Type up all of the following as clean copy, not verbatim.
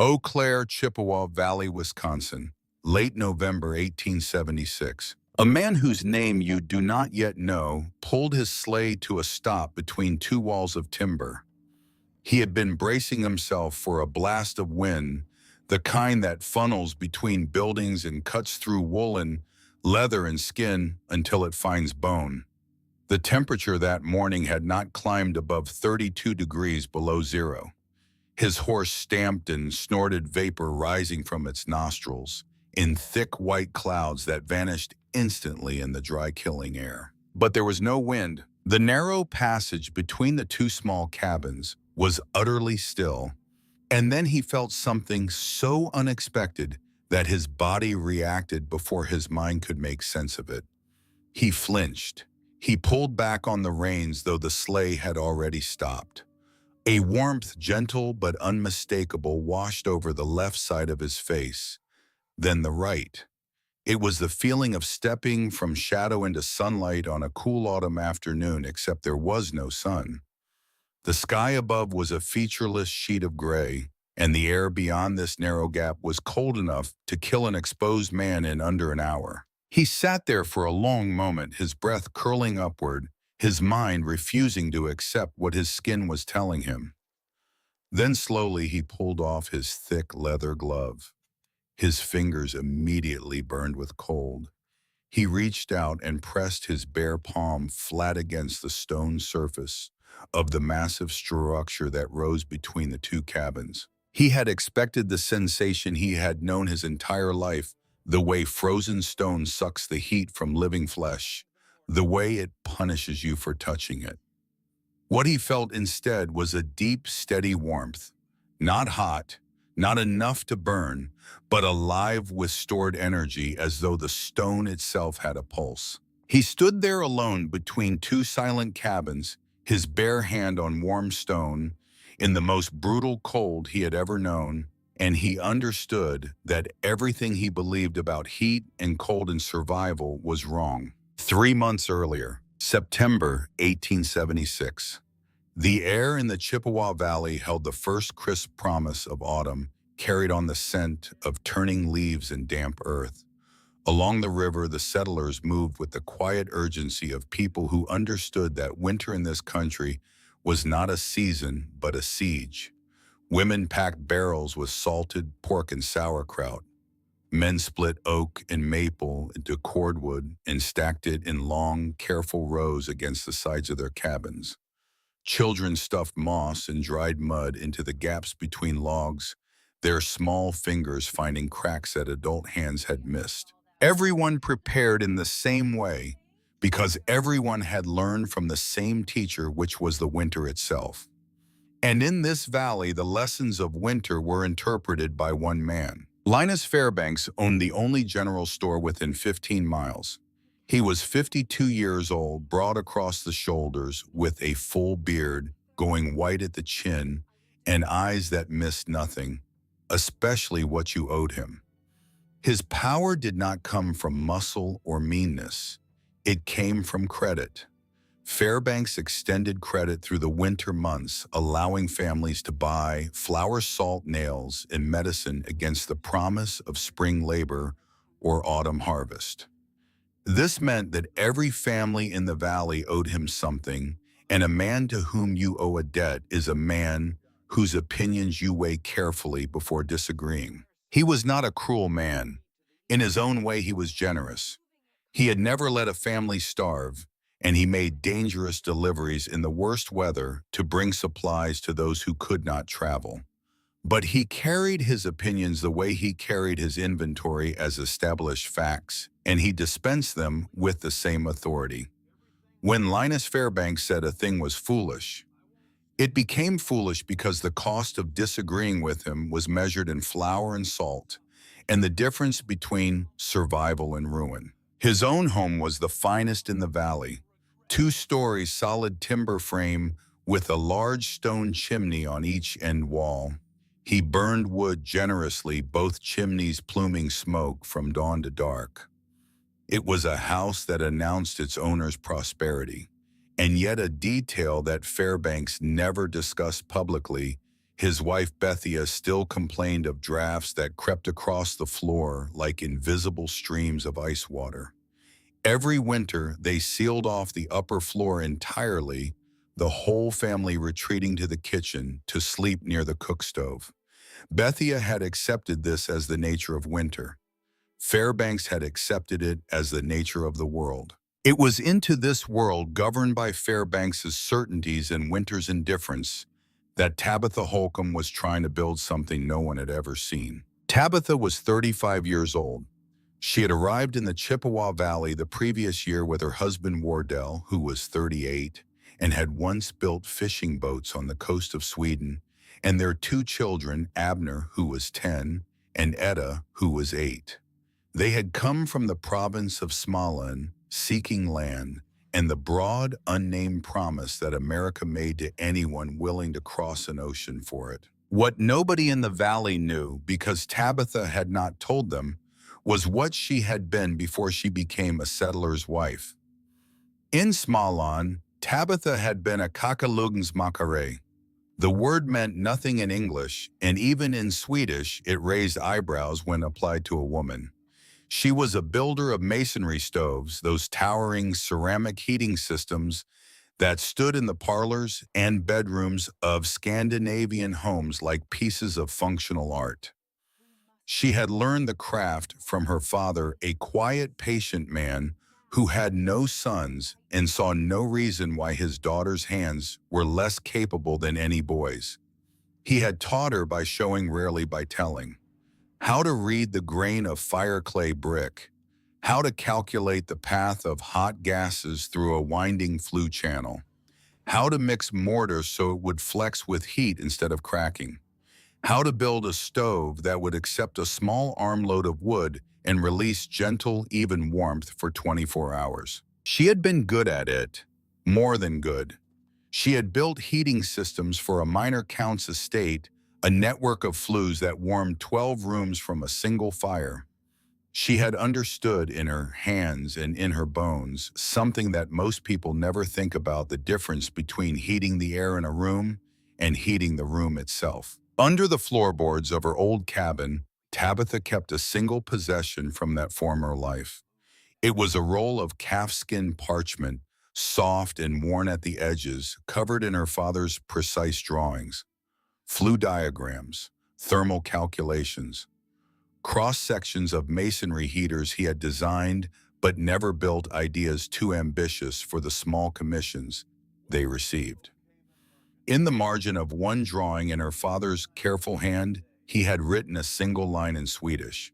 Eau Claire, Chippewa Valley, Wisconsin, late November 1876. A man whose name you do not yet know pulled his sleigh to a stop between two walls of timber. He had been bracing himself for a blast of wind, the kind that funnels between buildings and cuts through woolen, leather, and skin until it finds bone. The temperature that morning had not climbed above 32 degrees below zero. His horse stamped and snorted vapor rising from its nostrils in thick white clouds that vanished instantly in the dry killing air. But there was no wind. The narrow passage between the two small cabins was utterly still, and then he felt something so unexpected that his body reacted before his mind could make sense of it. He flinched. He pulled back on the reins, though the sleigh had already stopped. A warmth, gentle but unmistakable, washed over the left side of his face, then the right. It was the feeling of stepping from shadow into sunlight on a cool autumn afternoon, except there was no sun. The sky above was a featureless sheet of gray, and the air beyond this narrow gap was cold enough to kill an exposed man in under an hour. He sat there for a long moment, his breath curling upward, his mind refusing to accept what his skin was telling him. Then slowly he pulled off his thick leather glove. His fingers immediately burned with cold. He reached out and pressed his bare palm flat against the stone surface of the massive structure that rose between the two cabins. He had expected the sensation he had known his entire life, the way frozen stone sucks the heat from living flesh, the way it punishes you for touching it. What he felt instead was a deep, steady warmth, not hot, not enough to burn, but alive with stored energy, as though the stone itself had a pulse. He stood there alone between two silent cabins, his bare hand on warm stone, in the most brutal cold he had ever known, and he understood that everything he believed about heat and cold and survival was wrong. 3 months earlier, September 1876. The air in the Chippewa Valley held the first crisp promise of autumn, carried on the scent of turning leaves and damp earth. Along the river, the settlers moved with the quiet urgency of people who understood that winter in this country was not a season, but a siege. Women packed barrels with salted pork and sauerkraut. Men split oak and maple into cordwood and stacked it in long, careful rows against the sides of their cabins. Children stuffed moss and dried mud into the gaps between logs, their small fingers finding cracks that adult hands had missed. Everyone prepared in the same way, because everyone had learned from the same teacher, which was the winter itself. And in this valley, the lessons of winter were interpreted by one man. Linus Fairbanks owned the only general store within 15 miles. He was 52 years old, broad across the shoulders, with a full beard, going white at the chin, and eyes that missed nothing, especially what you owed him. His power did not come from muscle or meanness. It came from credit. Fairbanks extended credit through the winter months, allowing families to buy flour, salt, nails, and medicine against the promise of spring labor or autumn harvest. This meant that every family in the valley owed him something, and a man to whom you owe a debt is a man whose opinions you weigh carefully before disagreeing. He was not a cruel man. In his own way, he was generous. He had never let a family starve, and he made dangerous deliveries in the worst weather to bring supplies to those who could not travel. But he carried his opinions the way he carried his inventory as established facts, and he dispensed them with the same authority. When Linus Fairbanks said a thing was foolish, it became foolish because the cost of disagreeing with him was measured in flour and salt, and the difference between survival and ruin. His own home was the finest in the valley, 2-story solid timber frame with a large stone chimney on each end wall. He burned wood generously, both chimneys pluming smoke from dawn to dark. It was a house that announced its owner's prosperity, and yet a detail that Fairbanks never discussed publicly: His wife Bethia still complained of drafts that crept across the floor like invisible streams of ice water. Every winter, they sealed off the upper floor entirely, the whole family retreating to the kitchen to sleep near the cook stove. Bethia had accepted this as the nature of winter. Fairbanks had accepted it as the nature of the world. It was into this world governed by Fairbanks's certainties and Winter's indifference that Tabitha Holcomb was trying to build something no one had ever seen. Tabitha was 35 years old. She had arrived in the Chippewa Valley the previous year with her husband Wardell, who was 38, and had once built fishing boats on the coast of Sweden, and their two children, Abner, who was 10, and Etta, who was 8. They had come from the province of Småland, seeking land, and the broad, unnamed promise that America made to anyone willing to cross an ocean for it. What nobody in the valley knew, because Tabitha had not told them, was what she had been before she became a settler's wife. In Småland, Tabitha had been a kakalugnsmakare. The word meant nothing in English, and even in Swedish, it raised eyebrows when applied to a woman. She was a builder of masonry stoves, those towering ceramic heating systems that stood in the parlors and bedrooms of Scandinavian homes like pieces of functional art. She had learned the craft from her father, a quiet, patient man who had no sons and saw no reason why his daughter's hands were less capable than any boy's. He had taught her by showing, rarely by telling. How to read the grain of fireclay brick, how to calculate the path of hot gases through a winding flue channel, how to mix mortar so it would flex with heat instead of cracking, how to build a stove that would accept a small armload of wood and release gentle, even warmth for 24 hours. She had been good at it, more than good. She had built heating systems for a minor count's estate, a network of flues that warmed 12 rooms from a single fire. She had understood in her hands and in her bones something that most people never think about: the difference between heating the air in a room and heating the room itself. Under the floorboards of her old cabin, Tabitha kept a single possession from that former life. It was a roll of calfskin parchment, soft and worn at the edges, covered in her father's precise drawings. Flue diagrams, thermal calculations, cross-sections of masonry heaters he had designed but never built, ideas too ambitious for the small commissions they received. In the margin of one drawing in her father's careful hand, he had written a single line in Swedish.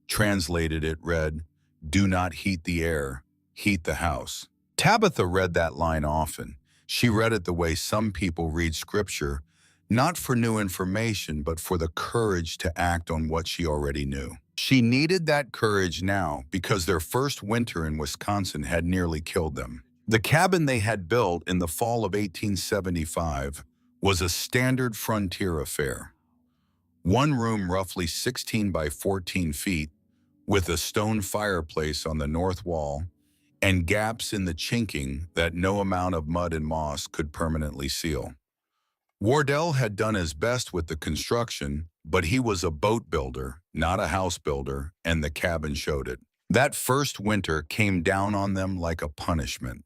Translated, it read, "Do not heat the air, heat the house." Tabitha read that line often. She read it the way some people read scripture, not for new information, but for the courage to act on what she already knew. She needed that courage now because their first winter in Wisconsin had nearly killed them. The cabin they had built in the fall of 1875 was a standard frontier affair. One room roughly 16 by 14 feet, with a stone fireplace on the north wall and gaps in the chinking that no amount of mud and moss could permanently seal. Wardell had done his best with the construction, but he was a boat builder, not a house builder, and the cabin showed it. That first winter came down on them like a punishment.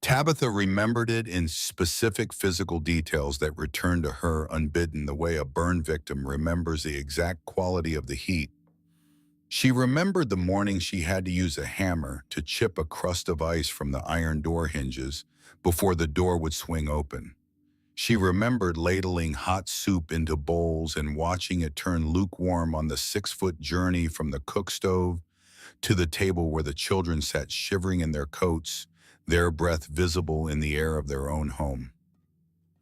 Tabitha remembered it in specific physical details that returned to her unbidden, the way a burn victim remembers the exact quality of the heat. She remembered the morning she had to use a hammer to chip a crust of ice from the iron door hinges before the door would swing open. She remembered ladling hot soup into bowls and watching it turn lukewarm on the 6-foot journey from the cook stove to the table where the children sat shivering in their coats, their breath visible in the air of their own home.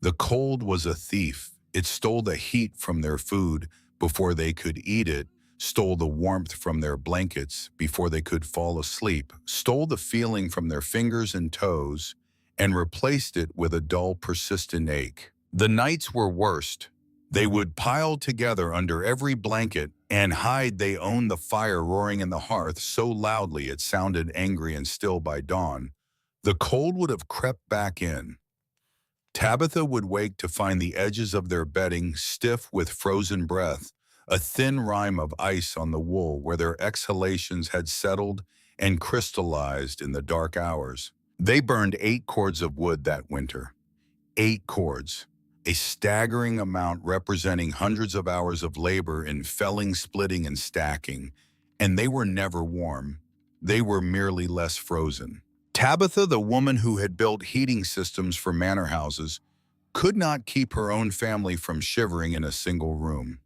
The cold was a thief. It stole the heat from their food before they could eat it, stole the warmth from their blankets before they could fall asleep, stole the feeling from their fingers and toes, and replaced it with a dull, persistent ache. The nights were worst. They would pile together under every blanket and hide they owned the fire roaring in the hearth so loudly it sounded angry and still. By dawn, the cold would have crept back in. Tabitha would wake to find the edges of their bedding stiff with frozen breath, a thin rime of ice on the wool where their exhalations had settled and crystallized in the dark hours. They burned 8 cords of wood that winter. 8 cords, a staggering amount representing hundreds of hours of labor in felling, splitting, and stacking. And they were never warm. They were merely less frozen. Tabitha, the woman who had built heating systems for manor houses, could not keep her own family from shivering in a single room.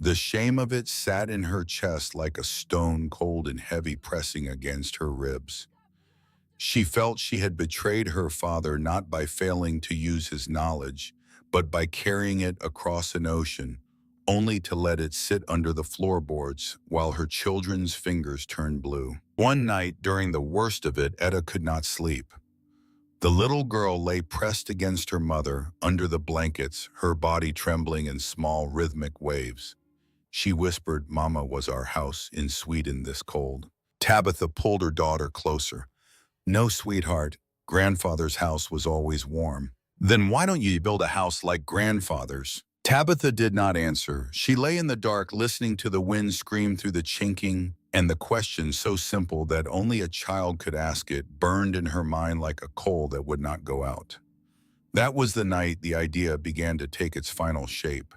The shame of it sat in her chest like a stone, cold and heavy, pressing against her ribs. She felt she had betrayed her father not by failing to use his knowledge, but by carrying it across an ocean, only to let it sit under the floorboards while her children's fingers turned blue. One night, during the worst of it, Etta could not sleep. The little girl lay pressed against her mother, under the blankets, her body trembling in small, rhythmic waves. She whispered, "Mama was our house in Sweden this cold." Tabitha pulled her daughter closer. "No, sweetheart, grandfather's house was always warm." "Then why don't you build a house like grandfather's?" Tabitha did not answer. She lay in the dark, listening to the wind scream through the chinking, and the question, so simple that only a child could ask it, burned in her mind like a coal that would not go out. That was the night the idea began to take its final shape.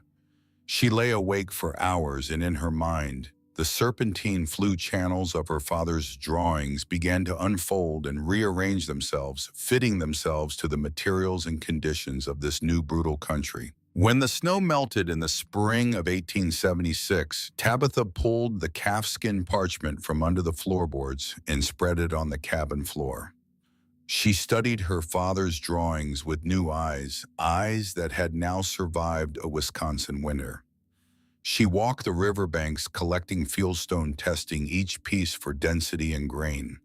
She lay awake for hours, and in her mind, the serpentine flue channels of her father's drawings began to unfold and rearrange themselves, fitting themselves to the materials and conditions of this new brutal country. When the snow melted in the spring of 1876, Tabitha pulled the calfskin parchment from under the floorboards and spread it on the cabin floor. She studied her father's drawings with new eyes, eyes that had now survived a Wisconsin winter. She walked the riverbanks collecting fieldstone, testing each piece for density and grain.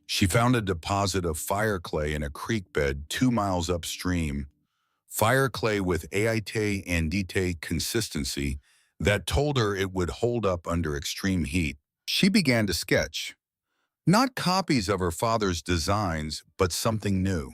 She found a deposit of fire clay in a creek bed 2 miles upstream, fire clay with aite andite consistency that told her it would hold up under extreme heat. She began to sketch, not copies of her father's designs, but something new.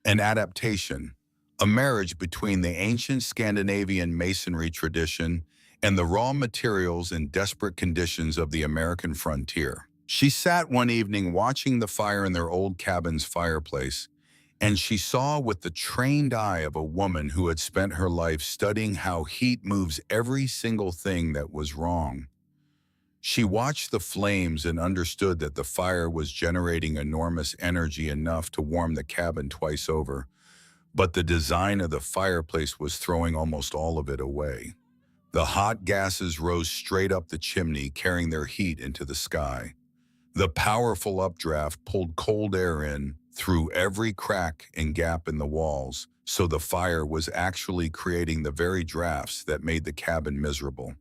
An adaptation, a marriage between the ancient Scandinavian masonry tradition and the raw materials and desperate conditions of the American frontier. She sat one evening watching the fire in their old cabin's fireplace, and she saw with the trained eye of a woman who had spent her life studying how heat moves every single thing that was wrong. She watched the flames and understood that the fire was generating enormous energy, enough to warm the cabin twice over, but the design of the fireplace was throwing almost all of it away. The hot gases rose straight up the chimney, carrying their heat into the sky. The powerful updraft pulled cold air in through every crack and gap in the walls, so the fire was actually creating the very drafts that made the cabin miserable.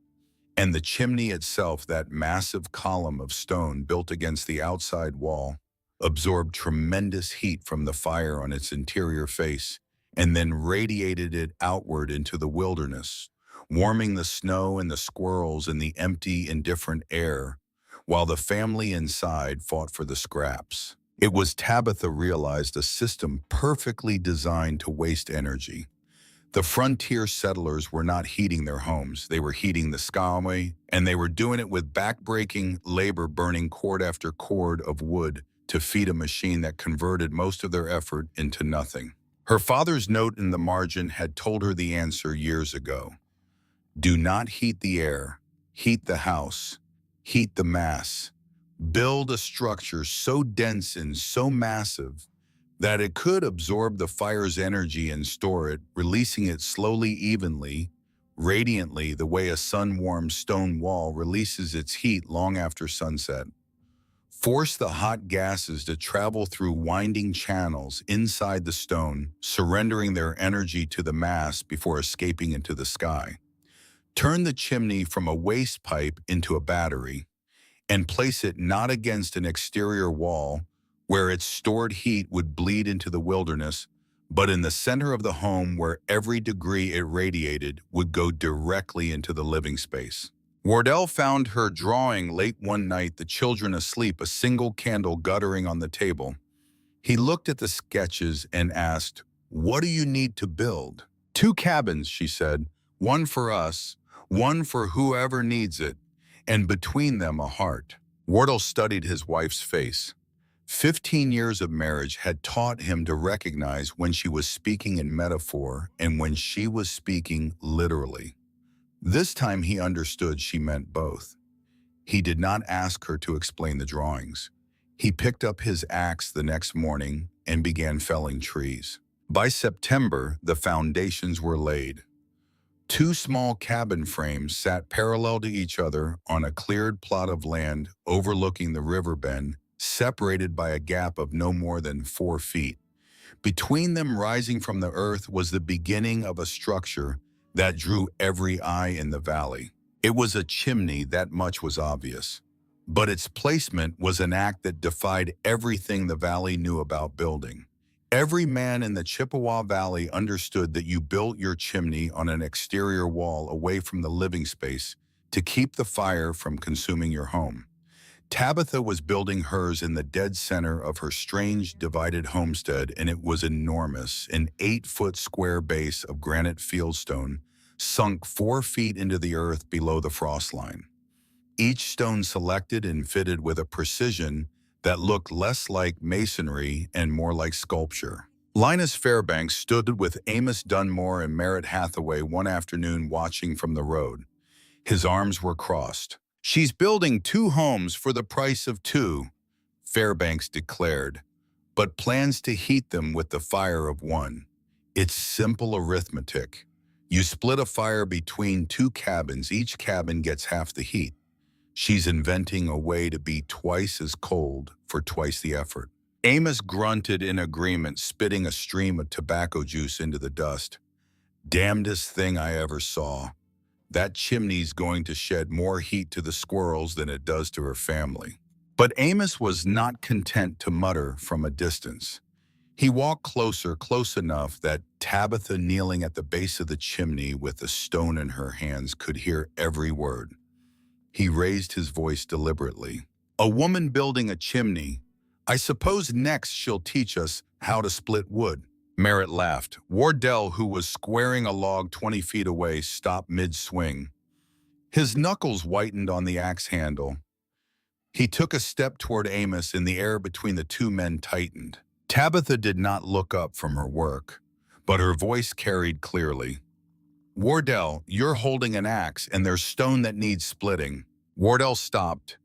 And the chimney itself, that massive column of stone built against the outside wall, absorbed tremendous heat from the fire on its interior face, and then radiated it outward into the wilderness, warming the snow and the squirrels and the empty, indifferent air, while the family inside fought for the scraps. It was, Tabitha realized, a system perfectly designed to waste energy. The frontier settlers were not heating their homes, they were heating the sky, and they were doing it with backbreaking labor, burning cord after cord of wood to feed a machine that converted most of their effort into nothing. Her father's note in the margin had told her the answer years ago. Do not heat the air, heat the house, heat the mass. Build a structure so dense and so massive that it could absorb the fire's energy and store it, releasing it slowly, evenly, radiantly, the way a sun-warmed stone wall releases its heat long after sunset. Force the hot gases to travel through winding channels inside the stone, surrendering their energy to the mass before escaping into the sky. Turn the chimney from a waste pipe into a battery, and place it not against an exterior wall where its stored heat would bleed into the wilderness, but in the center of the home where every degree it radiated would go directly into the living space. Wardell found her drawing late one night, the children asleep, a single candle guttering on the table. He looked at the sketches and asked, "What do you need to build?" "Two cabins," she said. "One for us, one for whoever needs it, and between them a heart." Wardle studied his wife's face. 15 years of marriage had taught him to recognize when she was speaking in metaphor and when she was speaking literally. This time he understood she meant both. He did not ask her to explain the drawings. He picked up his axe the next morning and began felling trees. By September, the foundations were laid. Two small cabin frames sat parallel to each other on a cleared plot of land overlooking the river bend, separated by a gap of no more than 4 feet. Between them, rising from the earth, was the beginning of a structure that drew every eye in the valley. It was a chimney, that much was obvious. But its placement was an act that defied everything the valley knew about building. Every man in the Chippewa Valley understood that you built your chimney on an exterior wall away from the living space to keep the fire from consuming your home. Tabitha was building hers in the dead center of her strange divided homestead, and it was enormous, an 8-foot square base of granite fieldstone, sunk 4 feet into the earth below the frost line. Each stone selected and fitted with a precision that looked less like masonry and more like sculpture. Linus Fairbanks stood with Amos Dunmore and Merritt Hathaway one afternoon watching from the road. His arms were crossed. "She's building 2 homes for the price of 2, Fairbanks declared, "but plans to heat them with the fire of 1. It's simple arithmetic. You split a fire between 2 cabins, each cabin gets half the heat. She's inventing a way to be twice as cold for twice the effort." Amos grunted in agreement, spitting a stream of tobacco juice into the dust. "Damnedest thing I ever saw. That chimney's going to shed more heat to the squirrels than it does to her family." But Amos was not content to mutter from a distance. He walked closer, close enough that Tabitha, kneeling at the base of the chimney with a stone in her hands, could hear every word. He raised his voice deliberately. "A woman building a chimney. I suppose next she'll teach us how to split wood." Merritt laughed. Wardell, who was squaring a log 20 feet away, stopped mid-swing. His knuckles whitened on the axe handle. He took a step toward Amos, and the air between the two men tightened. Tabitha did not look up from her work, but her voice carried clearly. "Wardell, you're holding an axe, and there's stone that needs splitting." Wardell stopped.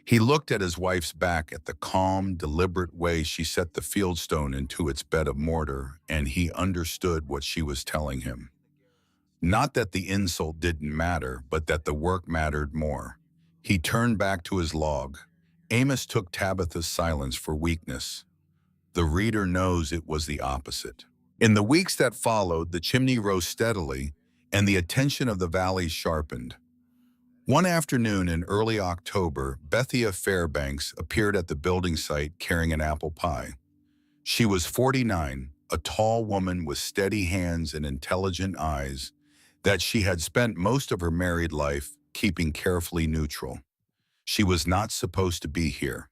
He looked at his wife's back, at the calm, deliberate way she set the fieldstone into its bed of mortar, and he understood what she was telling him. Not that the insult didn't matter, but that the work mattered more. He turned back to his log. Amos took Tabitha's silence for weakness. The reader knows it was the opposite. In the weeks that followed, the chimney rose steadily, and the attention of the valley sharpened. One afternoon in early October, Bethia Fairbanks appeared at the building site carrying an apple pie. She was 49, a tall woman with steady hands and intelligent eyes that she had spent most of her married life keeping carefully neutral. She was not supposed to be here.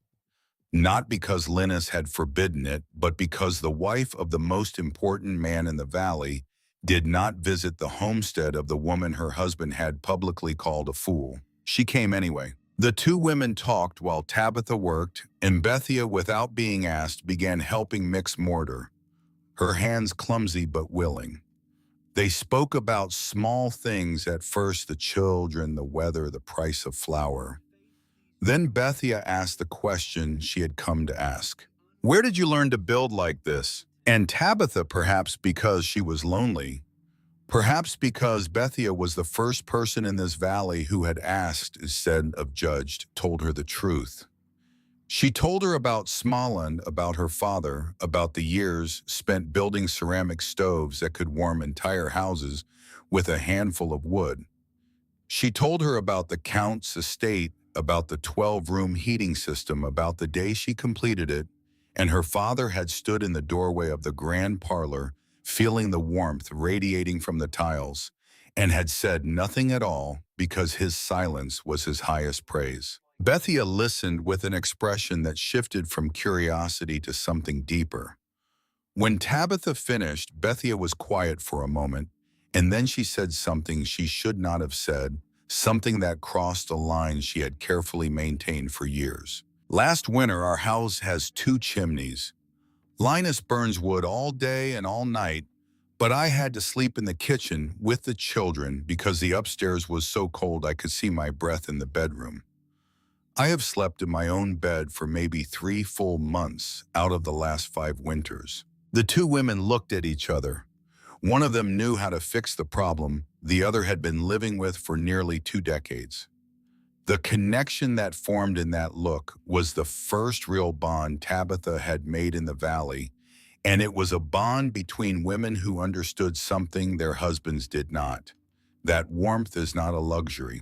Not because Linus had forbidden it, but because the wife of the most important man in the valley did not visit the homestead of the woman her husband had publicly called a fool. She came anyway. The two women talked while Tabitha worked, and Bethia, without being asked, began helping mix mortar, her hands clumsy but willing. They spoke about small things at first: the children, the weather, the price of flour. Then Bethia asked the question she had come to ask. "Where did you learn to build like this?" And Tabitha, perhaps because she was lonely, perhaps because Bethia was the first person in this valley who had asked instead of judged, told her the truth. She told her about Småland, about her father, about the years spent building ceramic stoves that could warm entire houses with a handful of wood. She told her about the Count's estate, about the 12-room heating system, about the day she completed it, and her father had stood in the doorway of the grand parlor, feeling the warmth radiating from the tiles, and had said nothing at all because his silence was his highest praise. Bethia listened with an expression that shifted from curiosity to something deeper. When Tabitha finished, Bethia was quiet for a moment, and then she said something she should not have said, something that crossed a line she had carefully maintained for years. Last winter, our house has two chimneys. Linus burns wood all day and all night, but I had to sleep in the kitchen with the children because the upstairs was so cold I could see my breath in the bedroom. I have slept in my own bed for maybe 3 full months out of the last 5 winters. The two women looked at each other. One of them knew how to fix the problem the other had been living with for nearly 2 decades. The connection that formed in that look was the first real bond Tabitha had made in the valley, and it was a bond between women who understood something their husbands did not. That warmth is not a luxury.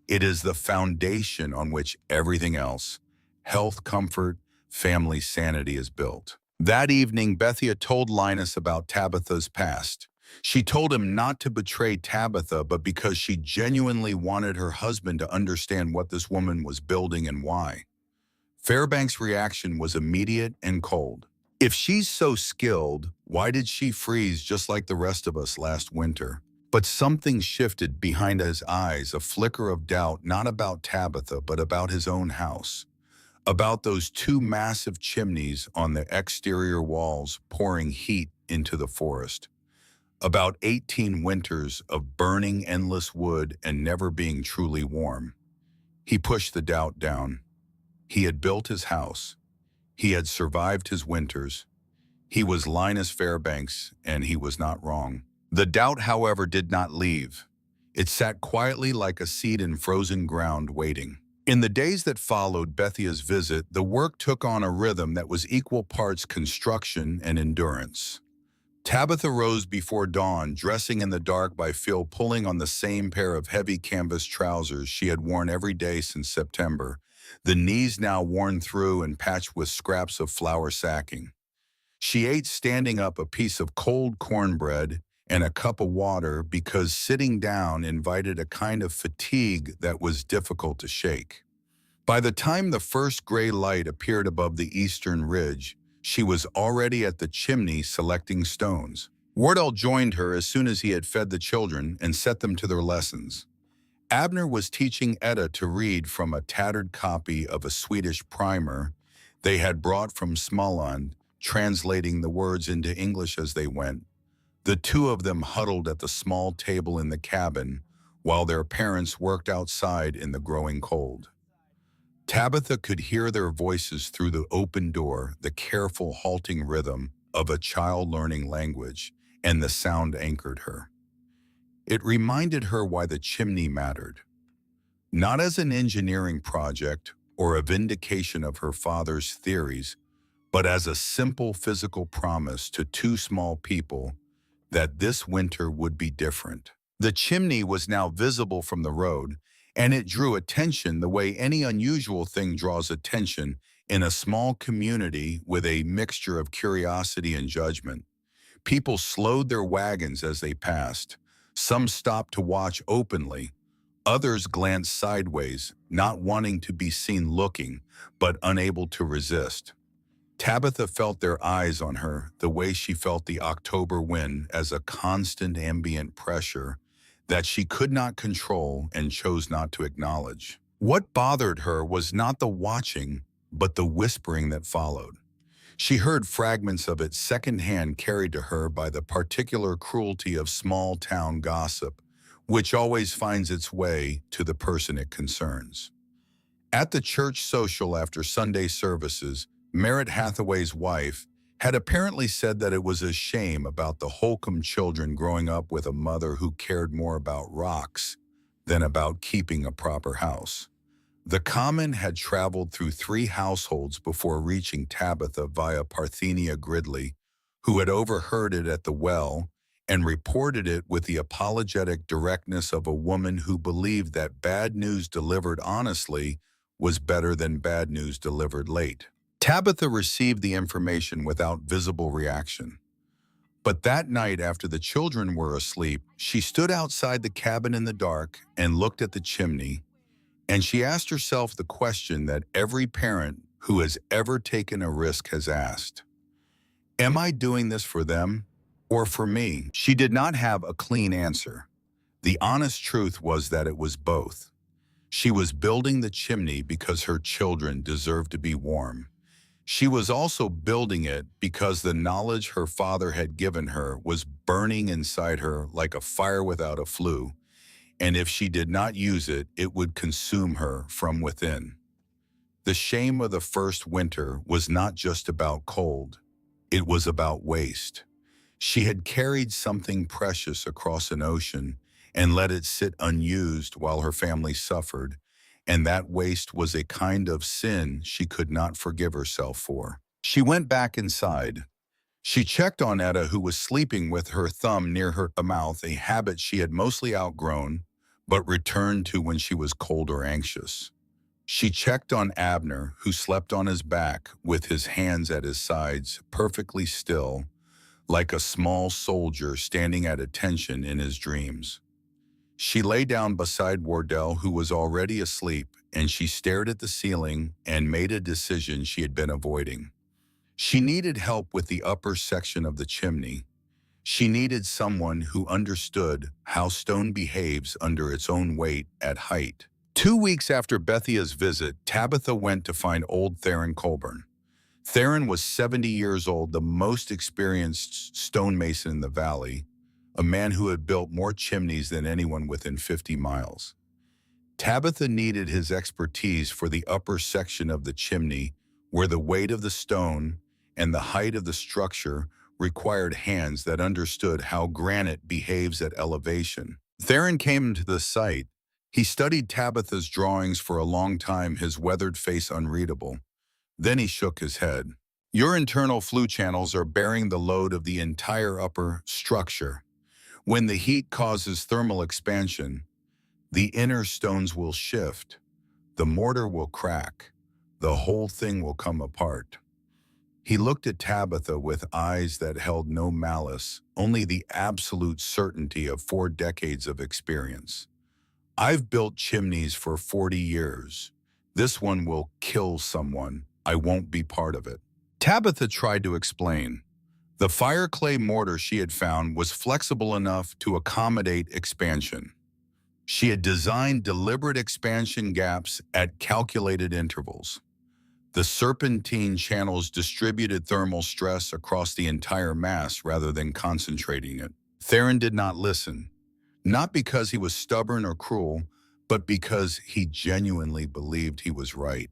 It is the foundation on which everything else, health, comfort, family sanity, is built. That evening, Bethia told Linus about Tabitha's past. She told him not to betray Tabitha, but because she genuinely wanted her husband to understand what this woman was building and why. Fairbanks' reaction was immediate and cold. If she's so skilled, why did she freeze just like the rest of us last winter? But something shifted behind his eyes, a flicker of doubt, not about Tabitha, but about his own house. About those two massive chimneys on the exterior walls pouring heat into the forest. About 18 winters of burning endless wood and never being truly warm. He pushed the doubt down. He had built his house. He had survived his winters. He was Linus Fairbanks, and he was not wrong. The doubt, however, did not leave. It sat quietly like a seed in frozen ground, waiting. In the days that followed Bethia's visit, the work took on a rhythm that was equal parts construction and endurance. Tabitha rose before dawn, dressing in the dark by Phil, pulling on the same pair of heavy canvas trousers she had worn every day since September, the knees now worn through and patched with scraps of flour sacking. She ate standing up, a piece of cold cornbread and a cup of water, because sitting down invited a kind of fatigue that was difficult to shake. By the time the first gray light appeared above the eastern ridge, she was already at the chimney selecting stones. Wardell joined her as soon as he had fed the children and set them to their lessons. Abner was teaching Etta to read from a tattered copy of a Swedish primer they had brought from Småland, translating the words into English as they went. The two of them huddled at the small table in the cabin while their parents worked outside in the growing cold. Tabitha could hear their voices through the open door, the careful, halting rhythm of a child learning language, and the sound anchored her. It reminded her why the chimney mattered. Not as an engineering project or a vindication of her father's theories, but as a simple physical promise to two small people that this winter would be different. The chimney was now visible from the road, and it drew attention the way any unusual thing draws attention in a small community with a mixture of curiosity and judgment. People slowed their wagons as they passed. Some stopped to watch openly. Others glanced sideways, not wanting to be seen looking, but unable to resist. Tabitha felt their eyes on her the way she felt the October wind, as a constant ambient pressure that she could not control and chose not to acknowledge. What bothered her was not the watching, but the whispering that followed. She heard fragments of it secondhand, carried to her by the particular cruelty of small-town gossip, which always finds its way to the person it concerns. At the church social after Sunday services, Merritt Hathaway's wife had apparently said that it was a shame about the Holcomb children growing up with a mother who cared more about rocks than about keeping a proper house. The comment had traveled through 3 households before reaching Tabitha via Parthenia Gridley, who had overheard it at the well and reported it with the apologetic directness of a woman who believed that bad news delivered honestly was better than bad news delivered late. Tabitha received the information without visible reaction. But that night, after the children were asleep, she stood outside the cabin in the dark and looked at the chimney, and she asked herself the question that every parent who has ever taken a risk has asked. Am I doing this for them or for me? She did not have a clean answer. The honest truth was that it was both. She was building the chimney because her children deserved to be warm. She was also building it because the knowledge her father had given her was burning inside her like a fire without a flue, and if she did not use it, it would consume her from within. The shame of the first winter was not just about cold. It was about waste. She had carried something precious across an ocean and let it sit unused while her family suffered, and that waste was a kind of sin she could not forgive herself for. She went back inside. She checked on Etta, who was sleeping with her thumb near her mouth, a habit she had mostly outgrown, but returned to when she was cold or anxious. She checked on Abner, who slept on his back with his hands at his sides, perfectly still, like a small soldier standing at attention in his dreams. She lay down beside Wardell, who was already asleep, and she stared at the ceiling and made a decision she had been avoiding. She needed help with the upper section of the chimney. She needed someone who understood how stone behaves under its own weight at height. 2 weeks after Bethia's visit, Tabitha went to find old Theron Colburn. Theron was 70 years old, the most experienced stonemason in the valley, a man who had built more chimneys than anyone within 50 miles. Tabitha needed his expertise for the upper section of the chimney, where the weight of the stone and the height of the structure required hands that understood how granite behaves at elevation. Theron came to the site. He studied Tabitha's drawings for a long time, his weathered face unreadable. Then he shook his head. Your internal flue channels are bearing the load of the entire upper structure. When the heat causes thermal expansion, the inner stones will shift. The mortar will crack. The whole thing will come apart. He looked at Tabitha with eyes that held no malice, only the absolute certainty of 4 decades of experience. I've built chimneys for 40 years. This one will kill someone. I won't be part of it. Tabitha tried to explain. The fire clay mortar she had found was flexible enough to accommodate expansion. She had designed deliberate expansion gaps at calculated intervals. The serpentine channels distributed thermal stress across the entire mass rather than concentrating it. Theron did not listen, not because he was stubborn or cruel, but because he genuinely believed he was right.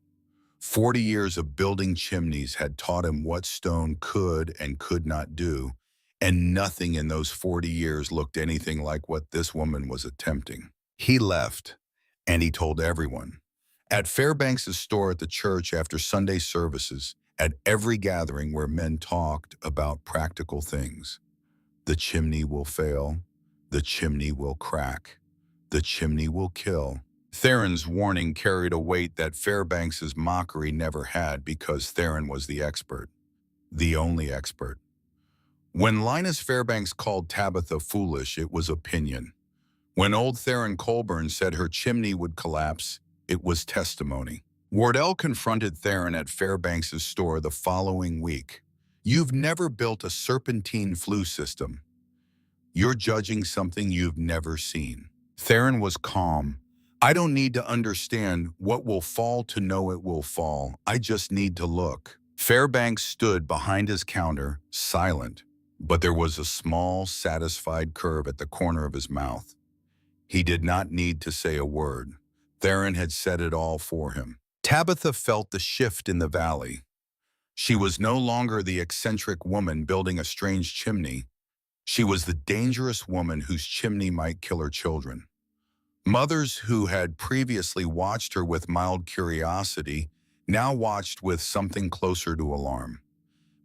40 years of building chimneys had taught him what stone could and could not do, and nothing in those 40 years looked anything like what this woman was attempting. He left, and he told everyone. At Fairbanks' store, at the church after Sunday services, at every gathering where men talked about practical things. The chimney will fail. The chimney will crack. The chimney will kill. Theron's warning carried a weight that Fairbanks' mockery never had because Theron was the expert. The only expert. When Linus Fairbanks called Tabitha foolish, it was opinion. When old Theron Colburn said her chimney would collapse, it was testimony. Wardell confronted Theron at Fairbanks' store the following week. You've never built a serpentine flue system. You're judging something you've never seen. Theron was calm. I don't need to understand what will fall to know it will fall. I just need to look. Fairbanks stood behind his counter, silent, but there was a small, satisfied curve at the corner of his mouth. He did not need to say a word. Theron had said it all for him. Tabitha felt the shift in the valley. She was no longer the eccentric woman building a strange chimney. She was the dangerous woman whose chimney might kill her children. Mothers who had previously watched her with mild curiosity now watched with something closer to alarm.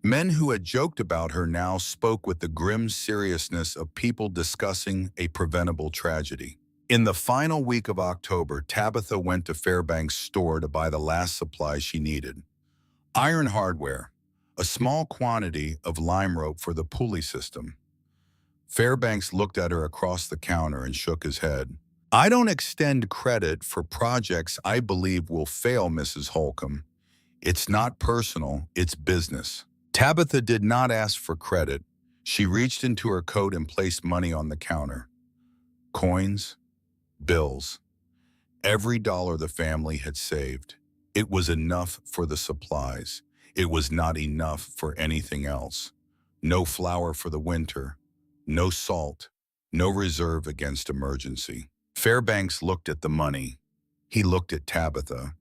Men who had joked about her now spoke with the grim seriousness of people discussing a preventable tragedy. In the final week of October, Tabitha went to Fairbanks' store to buy the last supplies she needed. Iron hardware, a small quantity of lime rope for the pulley system. Fairbanks looked at her across the counter and shook his head. I don't extend credit for projects I believe will fail, Mrs. Holcomb. It's not personal, it's business. Tabitha did not ask for credit. She reached into her coat and placed money on the counter. Coins, bills, every dollar the family had saved. It was enough for the supplies. It was not enough for anything else. No flour for the winter, no salt, no reserve against emergency. Fairbanks looked at the money. He looked at Tabitha.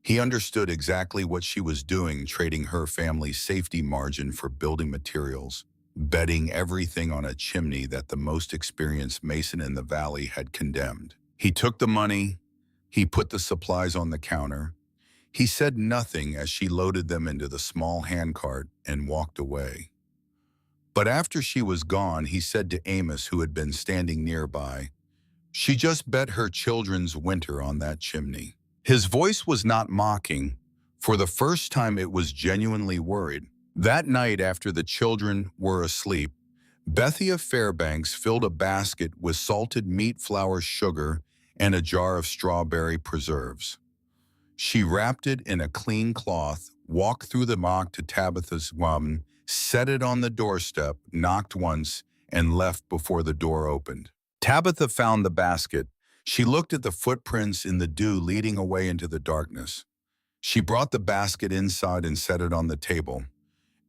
He understood exactly what she was doing, trading her family's safety margin for building materials, betting everything on a chimney that the most experienced mason in the valley had condemned. He took the money. He put the supplies on the counter. He said nothing as she loaded them into the small handcart and walked away. But after she was gone, he said to Amos, who had been standing nearby, "She just bet her children's winter on that chimney." His voice was not mocking. For the first time, it was genuinely worried. That night, after the children were asleep, Bethia Fairbanks filled a basket with salted meat, flour, sugar, and a jar of strawberry preserves. She wrapped it in a clean cloth, walked through the mock to Tabitha's room, set it on the doorstep, knocked once, and left before the door opened. Tabitha found the basket. She looked at the footprints in the dew leading away into the darkness. She brought the basket inside and set it on the table.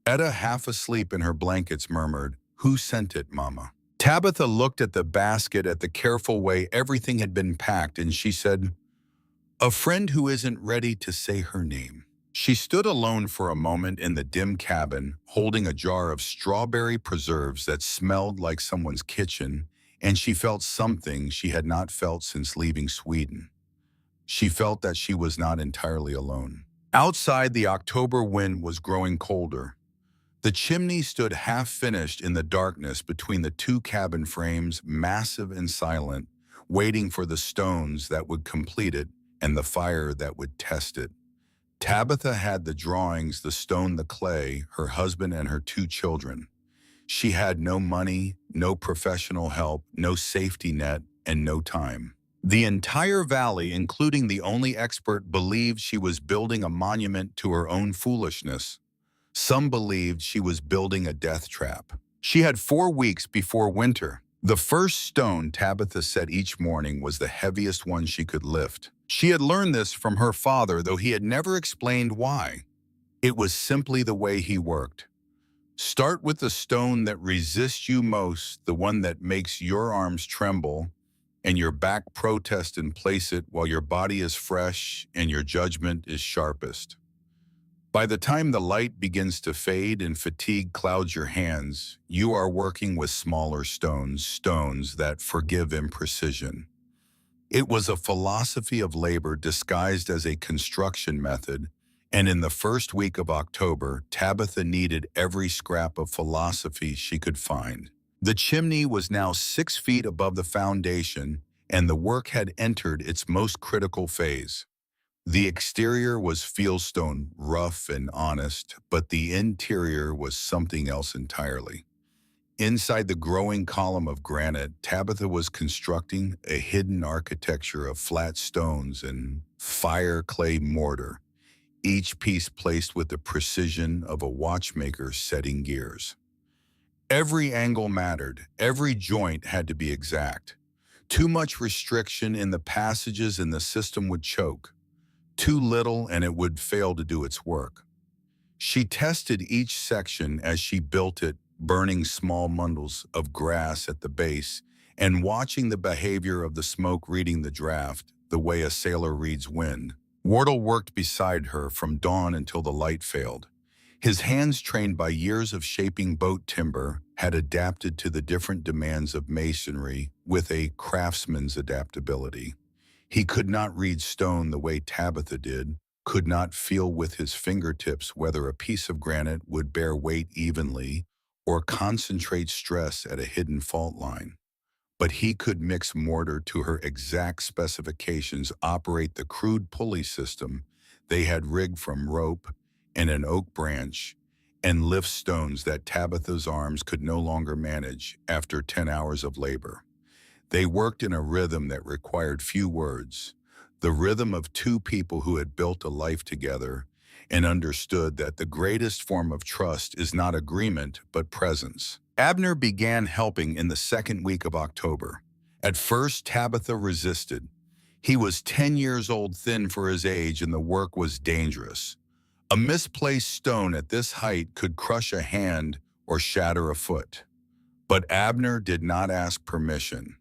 Etta, half asleep in her blankets, murmured, "Who sent it, Mama?" Tabitha looked at the basket, at the careful way everything had been packed, and she said, "A friend who isn't ready to say her name." She stood alone for a moment in the dim cabin, holding a jar of strawberry preserves that smelled like someone's kitchen, and she felt something she had not felt since leaving Sweden. She felt that she was not entirely alone. Outside, the October wind was growing colder. The chimney stood half-finished in the darkness between the two cabin frames, massive and silent, waiting for the stones that would complete it and the fire that would test it. Tabitha had the drawings, the stone, the clay, her husband and her two children. She had no money, no professional help, no safety net, and no time. The entire valley, including the only expert, believed she was building a monument to her own foolishness. Some believed she was building a death trap. She had 4 weeks before winter. The first stone, Tabitha said each morning, was the heaviest one she could lift. She had learned this from her father, though he had never explained why. It was simply the way he worked. Start with the stone that resists you most, the one that makes your arms tremble and your back protest, and place it while your body is fresh and your judgment is sharpest. By the time the light begins to fade and fatigue clouds your hands, you are working with smaller stones, stones that forgive imprecision. It was a philosophy of labor disguised as a construction method, and in the first week of October, Tabitha needed every scrap of philosophy she could find. The chimney was now 6 feet above the foundation, and the work had entered its most critical phase. The exterior was fieldstone, rough and honest, but the interior was something else entirely. Inside the growing column of granite, Tabitha was constructing a hidden architecture of flat stones and fire clay mortar, each piece placed with the precision of a watchmaker setting gears. Every angle mattered, every joint had to be exact. Too much restriction in the passages and the system would choke. Too little and it would fail to do its work. She tested each section as she built it, burning small bundles of grass at the base and watching the behavior of the smoke, reading the draft, the way a sailor reads wind. Wardle worked beside her from dawn until the light failed. His hands, trained by years of shaping boat timber, had adapted to the different demands of masonry with a craftsman's adaptability. He could not read stone the way Tabitha did, could not feel with his fingertips whether a piece of granite would bear weight evenly or concentrate stress at a hidden fault line. But he could mix mortar to her exact specifications, operate the crude pulley system they had rigged from rope and an oak branch, and lift stones that Tabitha's arms could no longer manage after 10 hours of labor. They worked in a rhythm that required few words, the rhythm of two people who had built a life together and understood that the greatest form of trust is not agreement but presence. Abner began helping in the second week of October. At first, Tabitha resisted. He was 10 years old, thin for his age, and the work was dangerous. A misplaced stone at this height could crush a hand or shatter a foot. But Abner did not ask permission.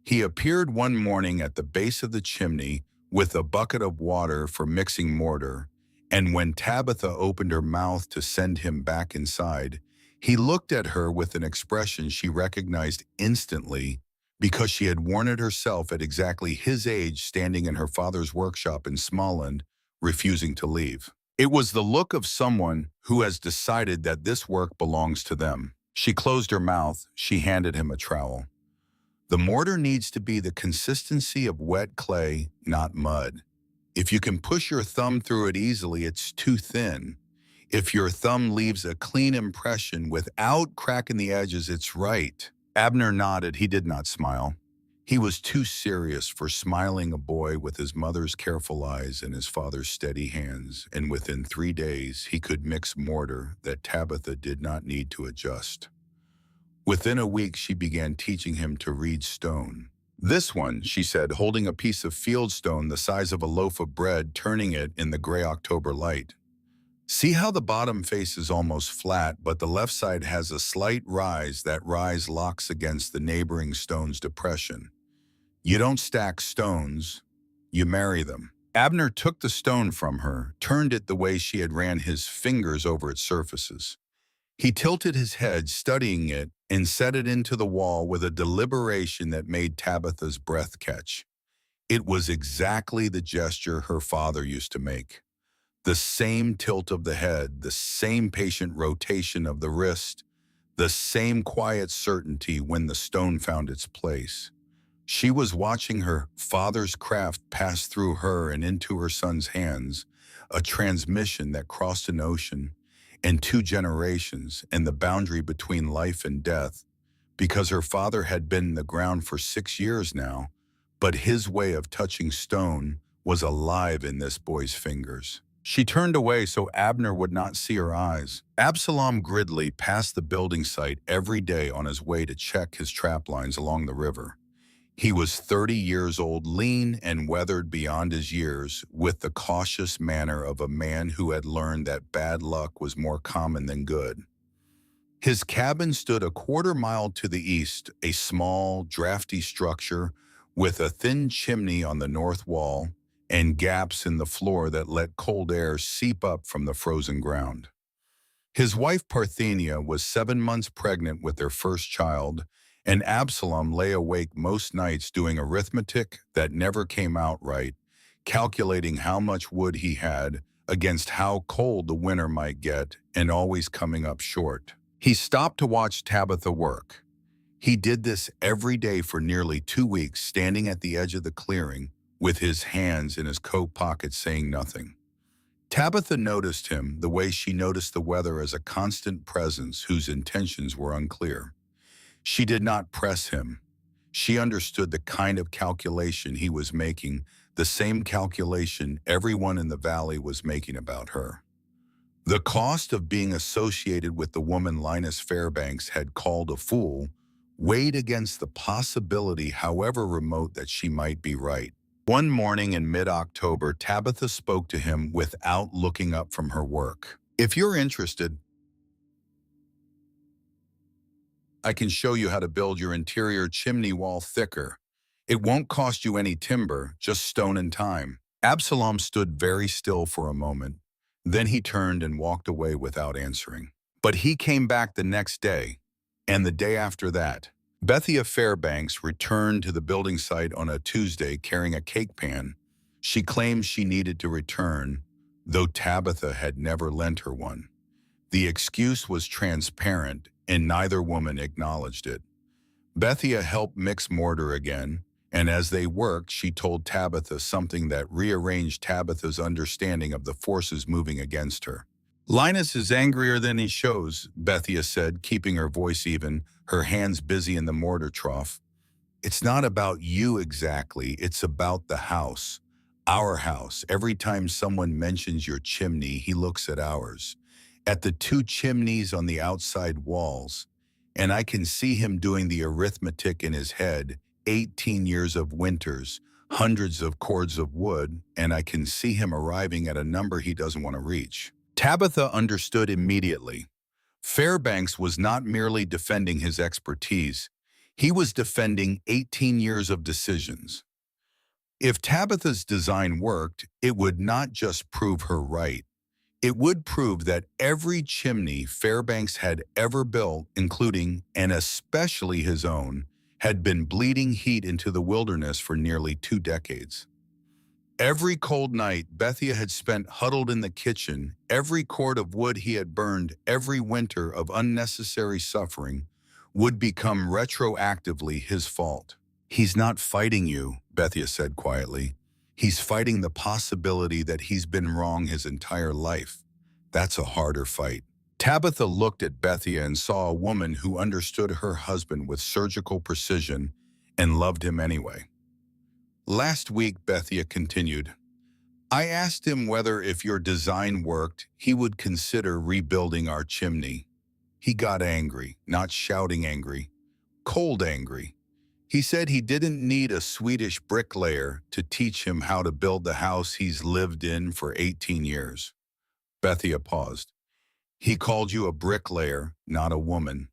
He appeared one morning at the base of the chimney with a bucket of water for mixing mortar, and when Tabitha opened her mouth to send him back inside, he looked at her with an expression she recognized instantly because she had worn it herself at exactly his age, standing in her father's workshop in Smallland, refusing to leave. It was the look of someone who has decided that this work belongs to them. She closed her mouth. She handed him a trowel. The mortar needs to be the consistency of wet clay, not mud. If you can push your thumb through it easily, it's too thin. If your thumb leaves a clean impression without cracking the edges, it's right. Abner nodded. He did not smile. He was too serious for smiling, a boy with his mother's careful eyes and his father's steady hands, and within 3 days he could mix mortar that Tabitha did not need to adjust. Within a week, she began teaching him to read stone. "This one," she said, holding a piece of field stone the size of a loaf of bread, turning it in the gray October light. "See how the bottom face is almost flat, but the left side has a slight rise. That rise locks against the neighboring stone's depression. You don't stack stones, you marry them." Abner took the stone from her, turned it the way she had ran his fingers over its surfaces. He tilted his head, studying it, and set it into the wall with a deliberation that made Tabitha's breath catch. It was exactly the gesture her father used to make. The same tilt of the head, the same patient rotation of the wrist, the same quiet certainty when the stone found its place. She was watching her father's craft pass through her and into her son's hands, a transmission that crossed an ocean and 2 generations and the boundary between life and death, because her father had been in the ground for 6 years now, but his way of touching stone was alive in this boy's fingers. She turned away so Abner would not see her eyes. Absalom Gridley passed the building site every day on his way to check his trap lines along the river. He was 30 years old, lean and weathered beyond his years, with the cautious manner of a man who had learned that bad luck was more common than good. His cabin stood a quarter-mile to the east, a small, drafty structure with a thin chimney on the north wall and gaps in the floor that let cold air seep up from the frozen ground. His wife Parthenia was 7 months pregnant with their first child, and Absalom lay awake most nights doing arithmetic that never came out right, calculating how much wood he had against how cold the winter might get, and always coming up short. He stopped to watch Tabitha work. He did this every day for nearly 2 weeks, standing at the edge of the clearing with his hands in his coat pockets, saying nothing. Tabitha noticed him the way she noticed the weather, as a constant presence whose intentions were unclear. She did not press him. She understood the kind of calculation he was making, the same calculation everyone in the valley was making about her. The cost of being associated with the woman Linus Fairbanks had called a fool weighed against the possibility, however remote, that she might be right. One morning in mid-October, Tabitha spoke to him without looking up from her work. "If you're interested, I can show you how to build your interior chimney wall thicker. It won't cost you any timber, just stone and time." Absalom stood very still for a moment. Then he turned and walked away without answering. But he came back the next day, and the day after that. Bethia Fairbanks returned to the building site on a Tuesday carrying a cake pan. She claimed she needed to return, though Tabitha had never lent her one. The excuse was transparent, and neither woman acknowledged it. Bethia helped mix mortar again, and as they worked, she told Tabitha something that rearranged Tabitha's understanding of the forces moving against her. "Linus is angrier than he shows," Bethia said, keeping her voice even, her hands busy in the mortar trough. "It's not about you exactly, it's about the house. Our house. Every time someone mentions your chimney, he looks at ours, at the two chimneys on the outside walls, and I can see him doing the arithmetic in his head, 18 years of winters, hundreds of cords of wood, and I can see him arriving at a number he doesn't want to reach. Tabitha understood immediately. Fairbanks was not merely defending his expertise, he was defending 18 years of decisions. If Tabitha's design worked, it would not just prove her right. It would prove that every chimney Fairbanks had ever built, including and especially his own, had been bleeding heat into the wilderness for nearly 2 decades. Every cold night Bethia had spent huddled in the kitchen, every cord of wood he had burned, every winter of unnecessary suffering, would become retroactively his fault. "He's not fighting you," Bethia said quietly. "He's fighting the possibility that he's been wrong his entire life. That's a harder fight." Tabitha looked at Bethia and saw a woman who understood her husband with surgical precision and loved him anyway. "Last week," Bethia continued, "I asked him whether if your design worked, he would consider rebuilding our chimney. He got angry, not shouting angry, cold angry. He said he didn't need a Swedish bricklayer to teach him how to build the house he's lived in for 18 years. Bethia paused. "He called you a bricklayer, not a woman.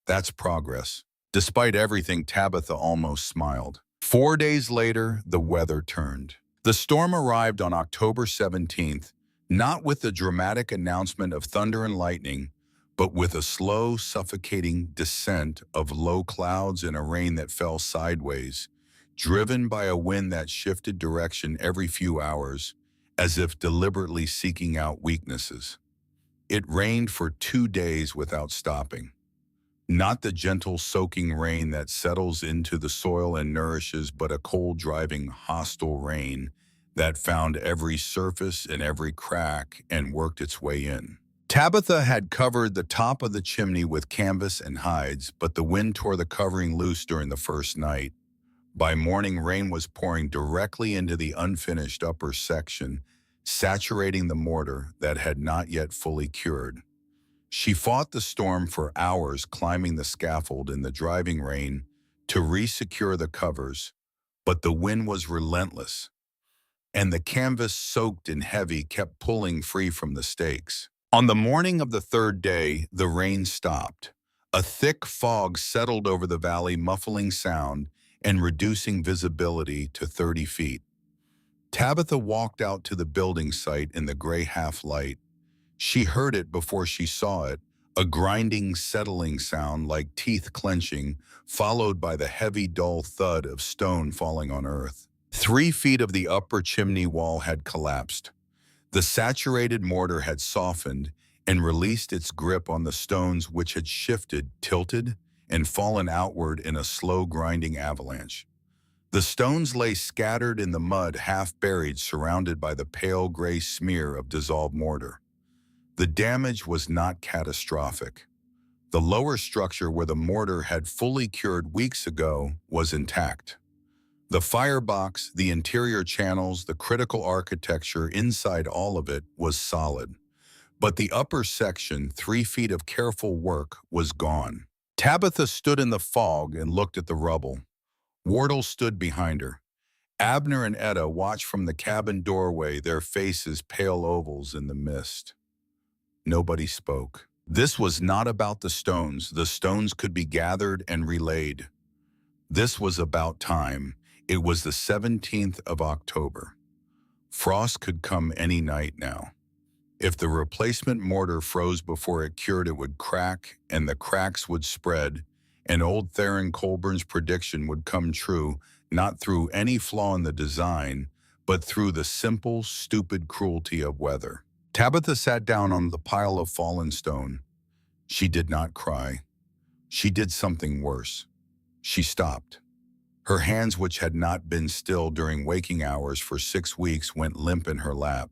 That's progress." Despite everything, Tabitha almost smiled. 4 days later, the weather turned. The storm arrived on October 17th, not with the dramatic announcement of thunder and lightning, but with a slow, suffocating descent of low clouds and a rain that fell sideways, driven by a wind that shifted direction every few hours, as if deliberately seeking out weaknesses. It rained for 2 days without stopping. Not the gentle soaking rain that settles into the soil and nourishes, but a cold, driving, hostile rain that found every surface and every crack and worked its way in. Tabitha had covered the top of the chimney with canvas and hides, but the wind tore the covering loose during the first night. By morning, rain was pouring directly into the unfinished upper section, saturating the mortar that had not yet fully cured. She fought the storm for hours, climbing the scaffold in the driving rain to re-secure the covers, but the wind was relentless, and the canvas, soaked and heavy, kept pulling free from the stakes. On the morning of the third day, the rain stopped. A thick fog settled over the valley, muffling sound and reducing visibility to 30 feet. Tabitha walked out to the building site in the gray half-light. She heard it before she saw it, a grinding, settling sound like teeth clenching, followed by the heavy, dull thud of stone falling on earth. 3 feet of the upper chimney wall had collapsed. The saturated mortar had softened and released its grip on the stones, which had shifted, tilted, and fallen outward in a slow, grinding avalanche. The stones lay scattered in the mud, half buried, surrounded by the pale gray smear of dissolved mortar. The damage was not catastrophic. The lower structure, where the mortar had fully cured weeks ago, was intact. The firebox, the interior channels, the critical architecture inside, all of it was solid. But the upper section, 3 feet of careful work, was gone. Tabitha stood in the fog and looked at the rubble. Wardle stood behind her. Abner and Etta watched from the cabin doorway, their faces pale ovals in the mist. Nobody spoke. This was not about the stones. The stones could be gathered and relayed. This was about time. It was the 17th of October. Frost could come any night now. If the replacement mortar froze before it cured, it would crack, and the cracks would spread, and old Theron Colburn's prediction would come true, not through any flaw in the design, but through the simple, stupid cruelty of weather. Tabitha sat down on the pile of fallen stone. She did not cry. She did something worse. She stopped. Her hands, which had not been still during waking hours for 6 weeks, went limp in her lap.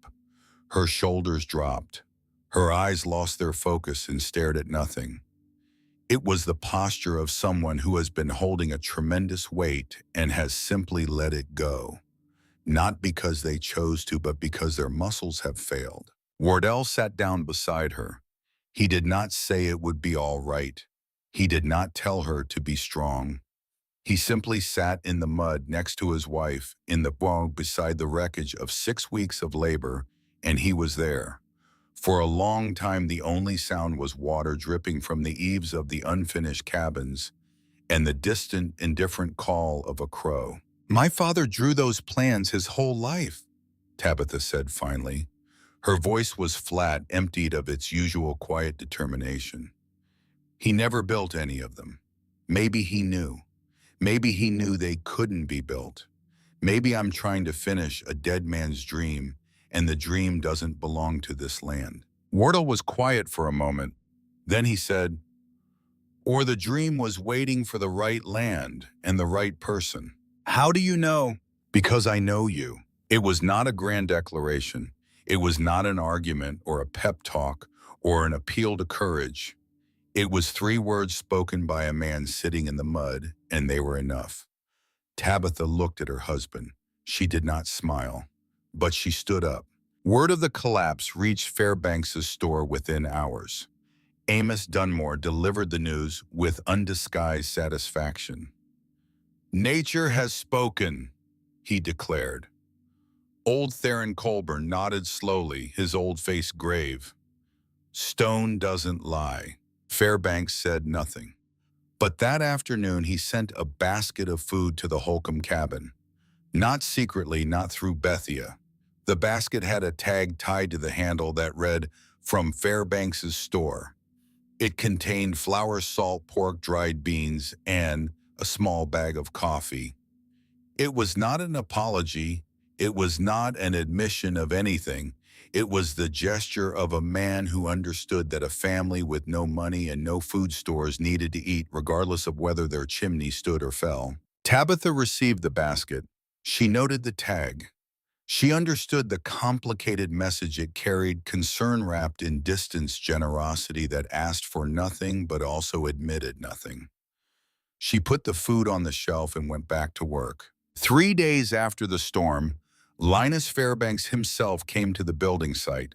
Her shoulders dropped. Her eyes lost their focus and stared at nothing. It was the posture of someone who has been holding a tremendous weight and has simply let it go. not because they chose to, but because their muscles have failed. Wardell sat down beside her. He did not say it would be all right. He did not tell her to be strong. He simply sat in the mud next to his wife in the bog beside the wreckage of 6 weeks of labor, and he was there. For a long time, the only sound was water dripping from the eaves of the unfinished cabins and the distant, indifferent call of a crow. "My father drew those plans his whole life," Tabitha said finally. Her voice was flat, emptied of its usual quiet determination. "He never built any of them. Maybe he knew. Maybe he knew they couldn't be built. Maybe I'm trying to finish a dead man's dream, and the dream doesn't belong to this land." Wardle was quiet for a moment. Then he said, "Or the dream was waiting for the right land and the right person." "How do you know?" "Because I know you." It was not a grand declaration. It was not an argument or a pep talk or an appeal to courage. It was 3 words spoken by a man sitting in the mud, and they were enough. Tabitha looked at her husband. She did not smile, but she stood up. Word of the collapse reached Fairbanks's store within hours. Amos Dunmore delivered the news with undisguised satisfaction. "Nature has spoken," he declared. Old Theron Colburn nodded slowly, his old face grave. "Stone doesn't lie." Fairbanks said nothing. But that afternoon he sent a basket of food to the Holcomb cabin. Not secretly, not through Bethia. The basket had a tag tied to the handle that read, "From Fairbanks's store." It contained flour, salt, pork, dried beans, and a small bag of coffee. It was not an apology. It was not an admission of anything. It was the gesture of a man who understood that a family with no money and no food stores needed to eat regardless of whether their chimney stood or fell. Tabitha received the basket. She noted the tag. She understood the complicated message it carried, concern wrapped in distant generosity that asked for nothing but also admitted nothing. She put the food on the shelf and went back to work. 3 days after the storm, Linus Fairbanks himself came to the building site.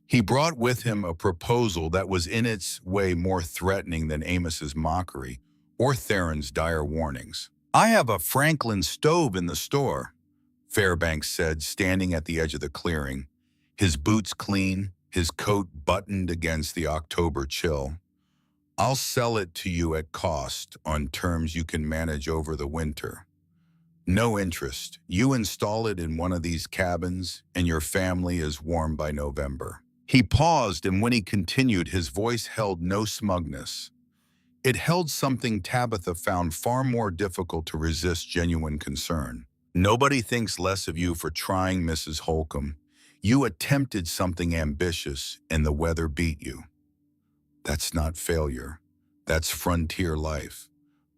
He brought with him a proposal that was in its way more threatening than Amos's mockery or Theron's dire warnings. "I have a Franklin stove in the store," Fairbanks said, standing at the edge of the clearing, his boots clean, his coat buttoned against the October chill. "I'll sell it to you at cost on terms you can manage over the winter. No interest. You install it in one of these cabins, and your family is warm by November." He paused, and when he continued, his voice held no smugness. It held something Tabitha found far more difficult to resist: genuine concern. "Nobody thinks less of you for trying, Mrs. Holcomb. You attempted something ambitious, and the weather beat you. That's not failure. That's frontier life.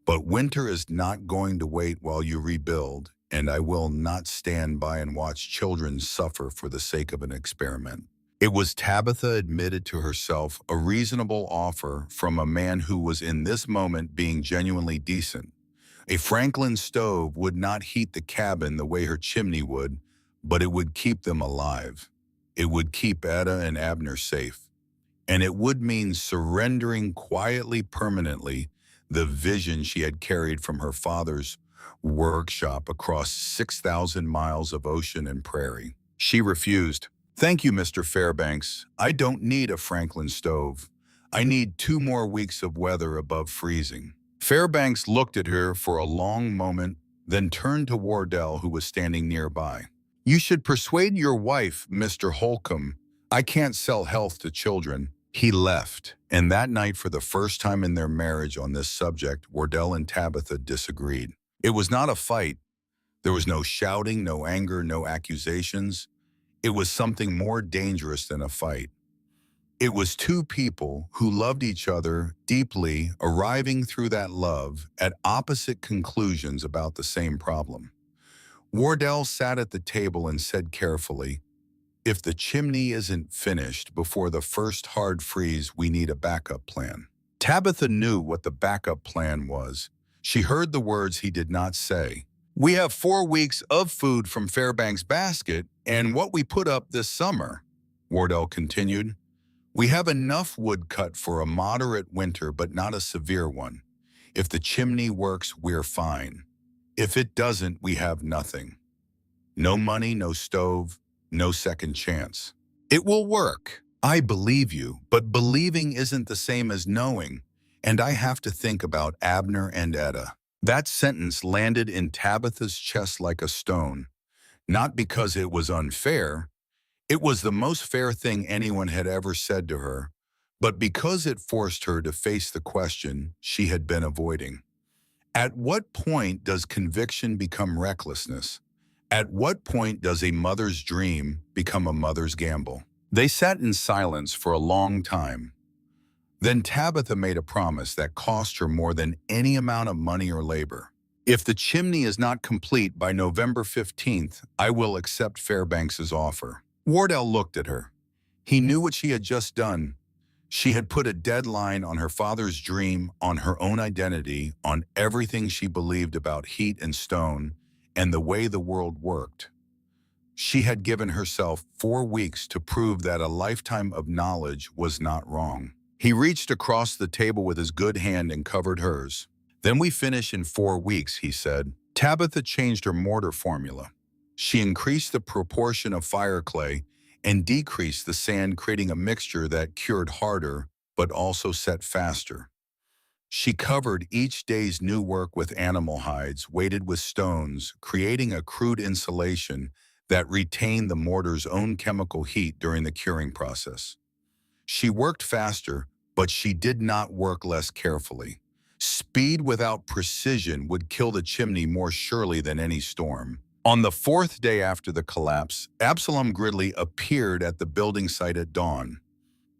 But winter is not going to wait while you rebuild, and I will not stand by and watch children suffer for the sake of an experiment." It was, Tabitha admitted to herself, a reasonable offer from a man who was in this moment being genuinely decent. A Franklin stove would not heat the cabin the way her chimney would, but it would keep them alive. It would keep Etta and Abner safe. And it would mean surrendering quietly, permanently, the vision she had carried from her father's workshop across 6,000 miles of ocean and prairie. She refused. "Thank you, Mr. Fairbanks. I don't need a Franklin stove. I need 2 more weeks of weather above freezing." Fairbanks looked at her for a long moment, then turned to Wardell, who was standing nearby. "You should persuade your wife, Mr. Holcomb. I can't sell health to children." He left, and that night, for the first time in their marriage on this subject, Wardell and Tabitha disagreed. It was not a fight. There was no shouting, no anger, no accusations. It was something more dangerous than a fight. It was 2 people who loved each other deeply, arriving through that love at opposite conclusions about the same problem. Wardell sat at the table and said carefully, "If the chimney isn't finished before the first hard freeze, we need a backup plan." Tabitha knew what the backup plan was. She heard the words he did not say. We have 4 weeks of food from Fairbanks' basket and what we put up this summer, Wardell continued. We have enough wood cut for a moderate winter, but not a severe one. If the chimney works, we're fine. If it doesn't, we have nothing. No money, no stove, no second chance. It will work. I believe you, but believing isn't the same as knowing, and I have to think about Abner and Etta. That sentence landed in Tabitha's chest like a stone, not because it was unfair. It was the most fair thing anyone had ever said to her, but because it forced her to face the question she had been avoiding. At what point does conviction become recklessness? At what point does a mother's dream become a mother's gamble? They sat in silence for a long time. Then Tabitha made a promise that cost her more than any amount of money or labor. If the chimney is not complete by November 15th, I will accept Fairbanks's offer. Wardell looked at her. He knew what she had just done. She had put a deadline on her father's dream, on her own identity, on everything she believed about heat and stone, and the way the world worked. She had given herself 4 weeks to prove that a lifetime of knowledge was not wrong. He reached across the table with his good hand and covered hers. Then we finish in 4 weeks, he said. Tabitha changed her mortar formula. She increased the proportion of fire clay and decreased the sand, creating a mixture that cured harder but also set faster. She covered each day's new work with animal hides weighted with stones, creating a crude insulation that retained the mortar's own chemical heat during the curing process. She worked faster, but she did not work less carefully. Speed without precision would kill the chimney more surely than any storm. On the 4th day after the collapse, Absalom Gridley appeared at the building site at dawn.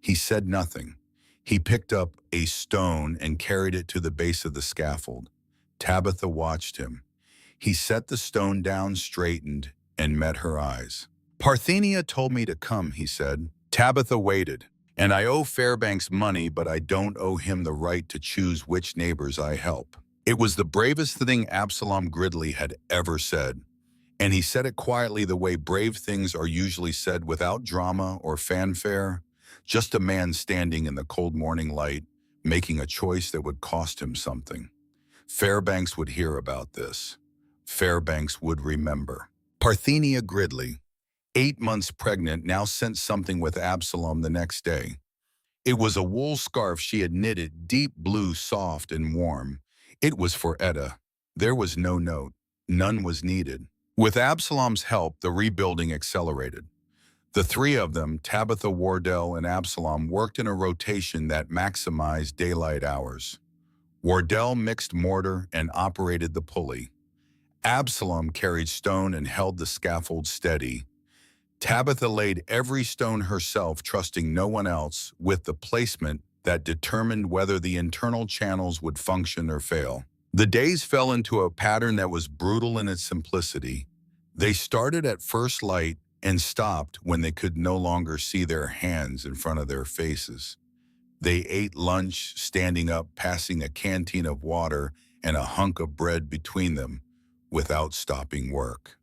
He said nothing. He picked up a stone and carried it to the base of the scaffold. Tabitha watched him. He set the stone down, straightened, and met her eyes. Parthenia told me to come, he said. Tabitha waited. And I owe Fairbanks money, but I don't owe him the right to choose which neighbors I help. It was the bravest thing Absalom Gridley had ever said. And he said it quietly, the way brave things are usually said, without drama or fanfare. Just a man standing in the cold morning light, making a choice that would cost him something. Fairbanks would hear about this. Fairbanks would remember. Parthenia Gridley, 8 months pregnant, now sent something with Absalom the next day. It was a wool scarf she had knitted, deep blue, soft and warm. It was for Etta. There was no note. None was needed. With Absalom's help, the rebuilding accelerated. The 3 of them, Tabitha, Wardell, and Absalom, worked in a rotation that maximized daylight hours. Wardell mixed mortar and operated the pulley. Absalom carried stone and held the scaffold steady. Tabitha laid every stone herself, trusting no one else, with the placement that determined whether the internal channels would function or fail. The days fell into a pattern that was brutal in its simplicity. They started at first light and stopped when they could no longer see their hands in front of their faces. They ate lunch, standing up, passing a canteen of water and a hunk of bread between them, without stopping work.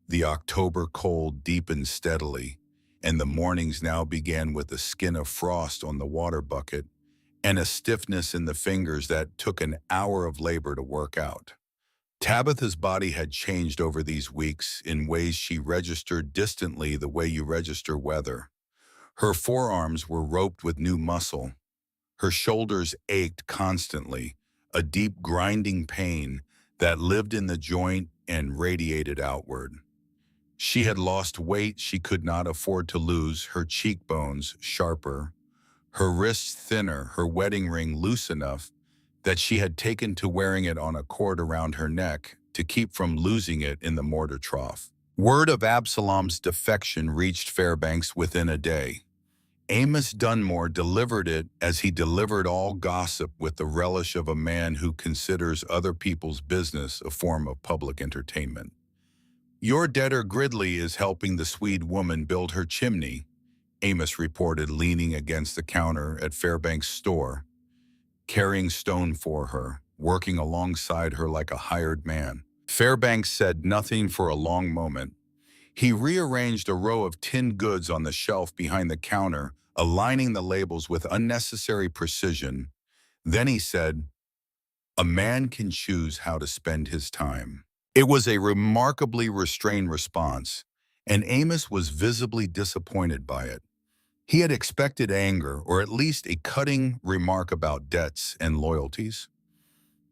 The October cold deepened steadily, and the mornings now began with a skin of frost on the water bucket and a stiffness in the fingers that took an hour of labor to work out. Tabitha's body had changed over these weeks in ways she registered distantly, the way you register weather. Her forearms were roped with new muscle. Her shoulders ached constantly, a deep grinding pain that lived in the joint and radiated outward. She had lost weight she could not afford to lose, her cheekbones sharper, her wrists thinner, her wedding ring loose enough that she had taken to wearing it on a cord around her neck to keep from losing it in the mortar trough. Word of Absalom's defection reached Fairbanks within a day. Amos Dunmore delivered it as he delivered all gossip, with the relish of a man who considers other people's business a form of public entertainment. Your debtor Gridley is helping the Swede woman build her chimney, Amos reported, leaning against the counter at Fairbanks' store, carrying stone for her, working alongside her like a hired man. Fairbanks said nothing for a long moment. He rearranged a row of tinned goods on the shelf behind the counter, aligning the labels with unnecessary precision. Then he said, "A man can choose how to spend his time." It was a remarkably restrained response, and Amos was visibly disappointed by it. He had expected anger, or at least a cutting remark about debts and loyalties.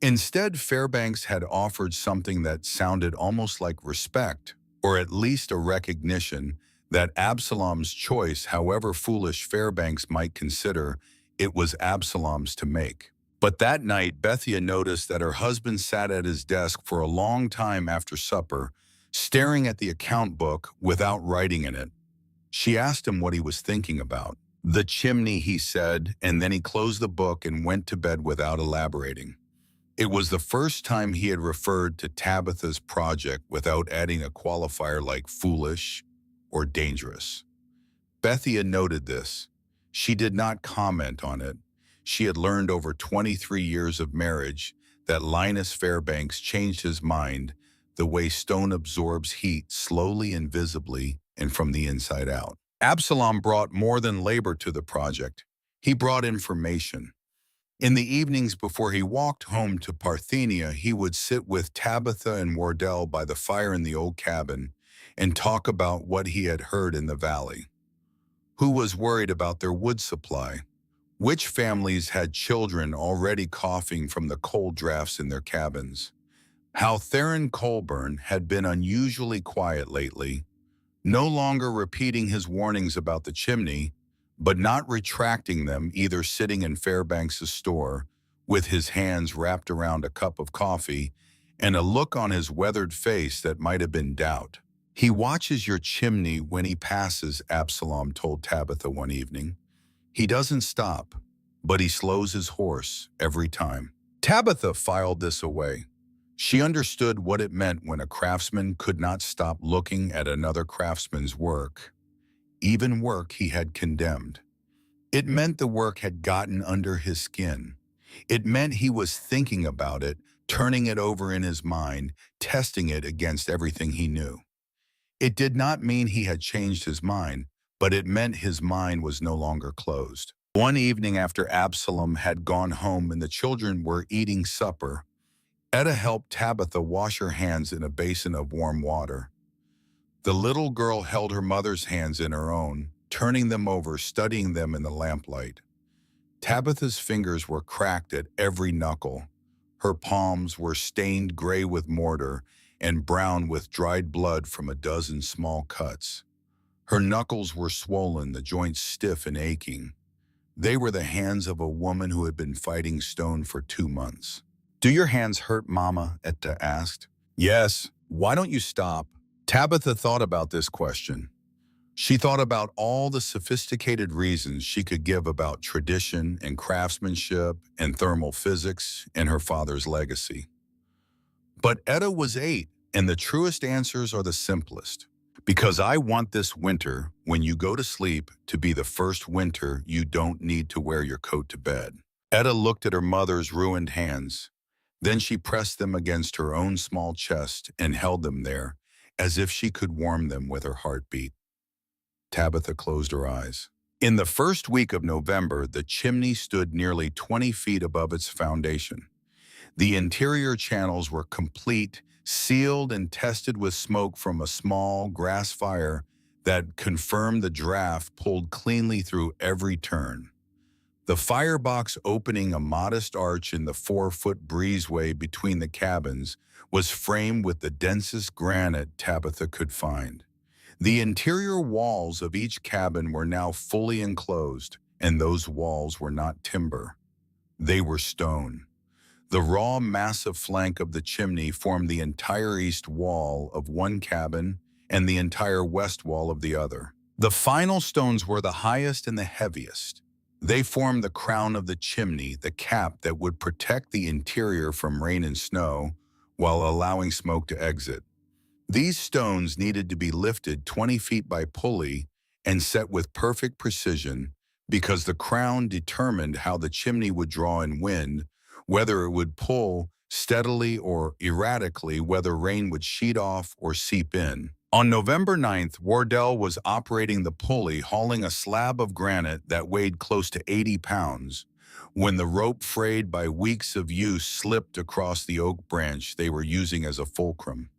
Instead, Fairbanks had offered something that sounded almost like respect, or at least a recognition that Absalom's choice, however foolish Fairbanks might consider, it was Absalom's to make. But that night, Bethia noticed that her husband sat at his desk for a long time after supper, staring at the account book without writing in it. She asked him what he was thinking about. "The chimney," he said, and then he closed the book and went to bed without elaborating. It was the first time he had referred to Tabitha's project without adding a qualifier like foolish or dangerous. Bethia noted this. She did not comment on it. She had learned over 23 years of marriage that Linus Fairbanks changed his mind the way stone absorbs heat slowly and visibly and from the inside out. Absalom brought more than labor to the project. He brought information. In the evenings before he walked home to Parthenia, he would sit with Tabitha and Wardell by the fire in the old cabin and talk about what he had heard in the valley. Who was worried about their wood supply? Which families had children already coughing from the cold drafts in their cabins? How Theron Colburn had been unusually quiet lately, no longer repeating his warnings about the chimney, but not retracting them, either sitting in Fairbanks' store with his hands wrapped around a cup of coffee and a look on his weathered face that might have been doubt. "He watches your chimney when he passes," Absalom told Tabitha one evening. "He doesn't stop, but he slows his horse every time." Tabitha filed this away. She understood what it meant when a craftsman could not stop looking at another craftsman's work, even work he had condemned. It meant the work had gotten under his skin. It meant he was thinking about it, turning it over in his mind, testing it against everything he knew. It did not mean he had changed his mind, but it meant his mind was no longer closed. One evening after Absalom had gone home and the children were eating supper, Etta helped Tabitha wash her hands in a basin of warm water. The little girl held her mother's hands in her own, turning them over, studying them in the lamplight. Tabitha's fingers were cracked at every knuckle. Her palms were stained gray with mortar and brown with dried blood from a dozen small cuts. Her knuckles were swollen, the joints stiff and aching. They were the hands of a woman who had been fighting stone for 2 months. "Do your hands hurt, Mama?" Etta asked. "Yes. Why don't you stop?" Tabitha thought about this question. She thought about all the sophisticated reasons she could give about tradition and craftsmanship and thermal physics and her father's legacy. But Etta was 8, and the truest answers are the simplest. "Because I want this winter, when you go to sleep, to be the first winter you don't need to wear your coat to bed." Etta looked at her mother's ruined hands. Then she pressed them against her own small chest and held them there, as if she could warm them with her heartbeat. Tabitha closed her eyes. In the first week of November, the chimney stood nearly 20 feet above its foundation. The interior channels were complete, sealed and tested with smoke from a small grass fire that confirmed the draft pulled cleanly through every turn. The firebox, opening a modest arch in the 4-foot breezeway between the cabins, was framed with the densest granite Tabitha could find. The interior walls of each cabin were now fully enclosed, and those walls were not timber. They were stone. The raw, massive flank of the chimney formed the entire east wall of one cabin and the entire west wall of the other. The final stones were the highest and the heaviest. They formed the crown of the chimney, the cap that would protect the interior from rain and snow while allowing smoke to exit. These stones needed to be lifted 20 feet by pulley and set with perfect precision because the crown determined how the chimney would draw in wind, whether it would pull steadily or erratically, whether rain would sheet off or seep in. On November 9th, Wardell was operating the pulley, hauling a slab of granite that weighed close to 80 pounds, when the rope, frayed by weeks of use, slipped across the oak branch they were using as a fulcrum.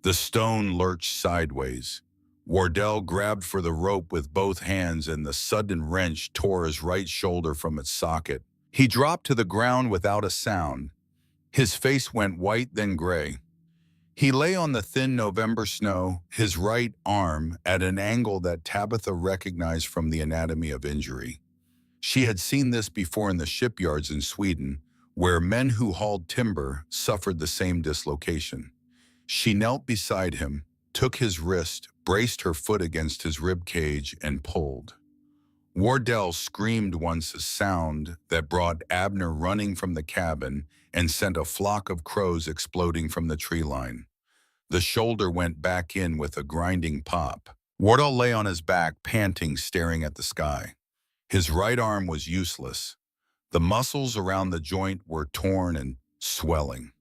The stone lurched sideways. Wardell grabbed for the rope with both hands, and the sudden wrench tore his right shoulder from its socket. He dropped to the ground without a sound. His face went white, then gray. He lay on the thin November snow, his right arm at an angle that Tabitha recognized from the anatomy of injury. She had seen this before in the shipyards in Sweden, where men who hauled timber suffered the same dislocation. She knelt beside him, took his wrist, braced her foot against his rib cage, and pulled. Wardell screamed once, a sound that brought Abner running from the cabin and sent a flock of crows exploding from the tree line. The shoulder went back in with a grinding pop. Wardell lay on his back, panting, staring at the sky. His right arm was useless. The muscles around the joint were torn and swelling.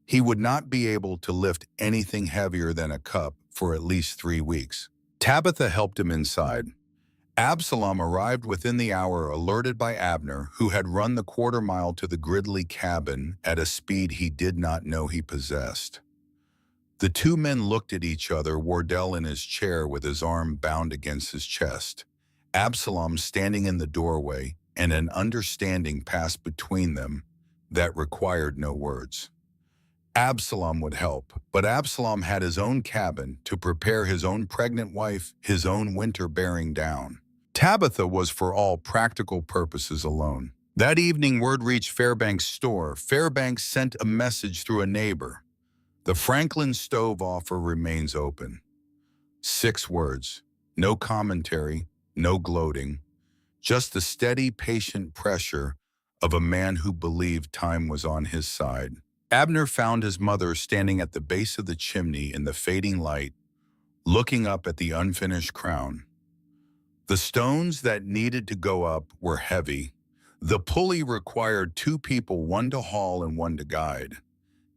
He would not be able to lift anything heavier than a cup for at least 3 weeks. Tabitha helped him inside. Absalom arrived within the hour, alerted by Abner, who had run the quarter-mile to the Gridley cabin at a speed he did not know he possessed. The two men looked at each other, Wardell in his chair with his arm bound against his chest, Absalom standing in the doorway, and an understanding passed between them that required no words. Absalom would help, but Absalom had his own cabin to prepare his own pregnant wife, his own winter bearing down. Tabitha was for all practical purposes alone. That evening, word reached Fairbanks' store. Fairbanks sent a message through a neighbor. The Franklin stove offer remains open. 6 words. No commentary, no gloating. Just the steady, patient pressure of a man who believed time was on his side. Abner found his mother standing at the base of the chimney in the fading light, looking up at the unfinished crown. The stones that needed to go up were heavy. The pulley required 2 people, one to haul and one to guide.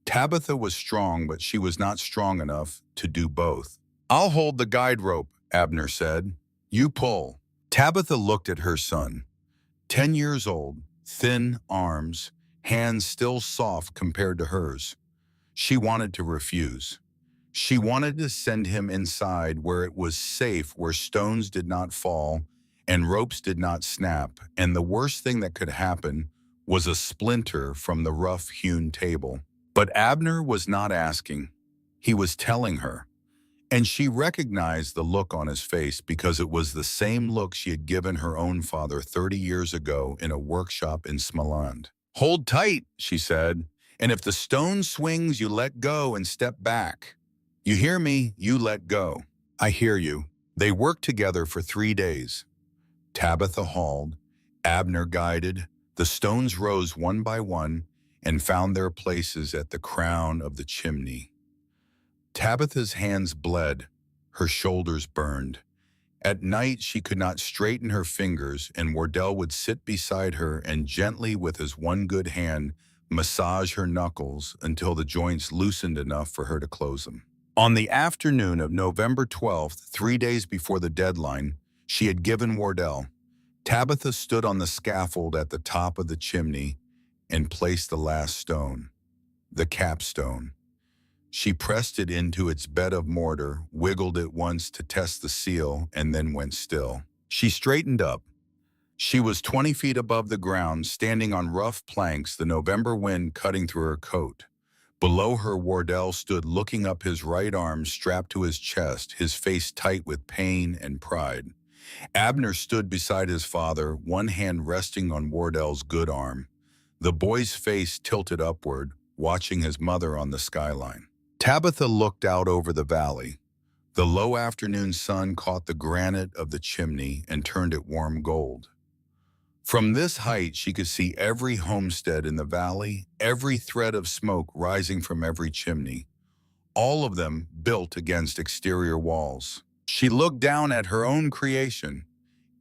Tabitha was strong, but she was not strong enough to do both. "I'll hold the guide rope," Abner said. "You pull." Tabitha looked at her son. 10 years old, thin arms, hands still soft compared to hers. She wanted to refuse. She wanted to send him inside where it was safe, where stones did not fall and ropes did not snap, and the worst thing that could happen was a splinter from the rough-hewn table. But Abner was not asking. He was telling her. And she recognized the look on his face because it was the same look she had given her own father 30 years ago in a workshop in Småland. "Hold tight," she said, "and if the stone swings, you let go and step back. You hear me? You let go." "I hear you." They worked together for 3 days. Tabitha hauled, Abner guided. The stones rose one by one and found their places at the crown of the chimney. Tabitha's hands bled, her shoulders burned. At night, she could not straighten her fingers, and Wardell would sit beside her and gently, with his one good hand, massage her knuckles until the joints loosened enough for her to close them. On the afternoon of November 12th, 3 days before the deadline she had given Wardell, Tabitha stood on the scaffold at the top of the chimney and placed the last stone, the capstone. She pressed it into its bed of mortar, wiggled it once to test the seal, and then went still. She straightened up. She was 20 feet above the ground, standing on rough planks, the November wind cutting through her coat. Below her, Wardell stood, looking up, his right arm strapped to his chest, his face tight with pain and pride. Abner stood beside his father, one hand resting on Wardell's good arm. The boy's face tilted upward, watching his mother on the skyline. Tabitha looked out over the valley. The low afternoon sun caught the granite of the chimney and turned it warm gold. From this height, she could see every homestead in the valley, every thread of smoke rising from every chimney, all of them built against exterior walls. She looked down at her own creation.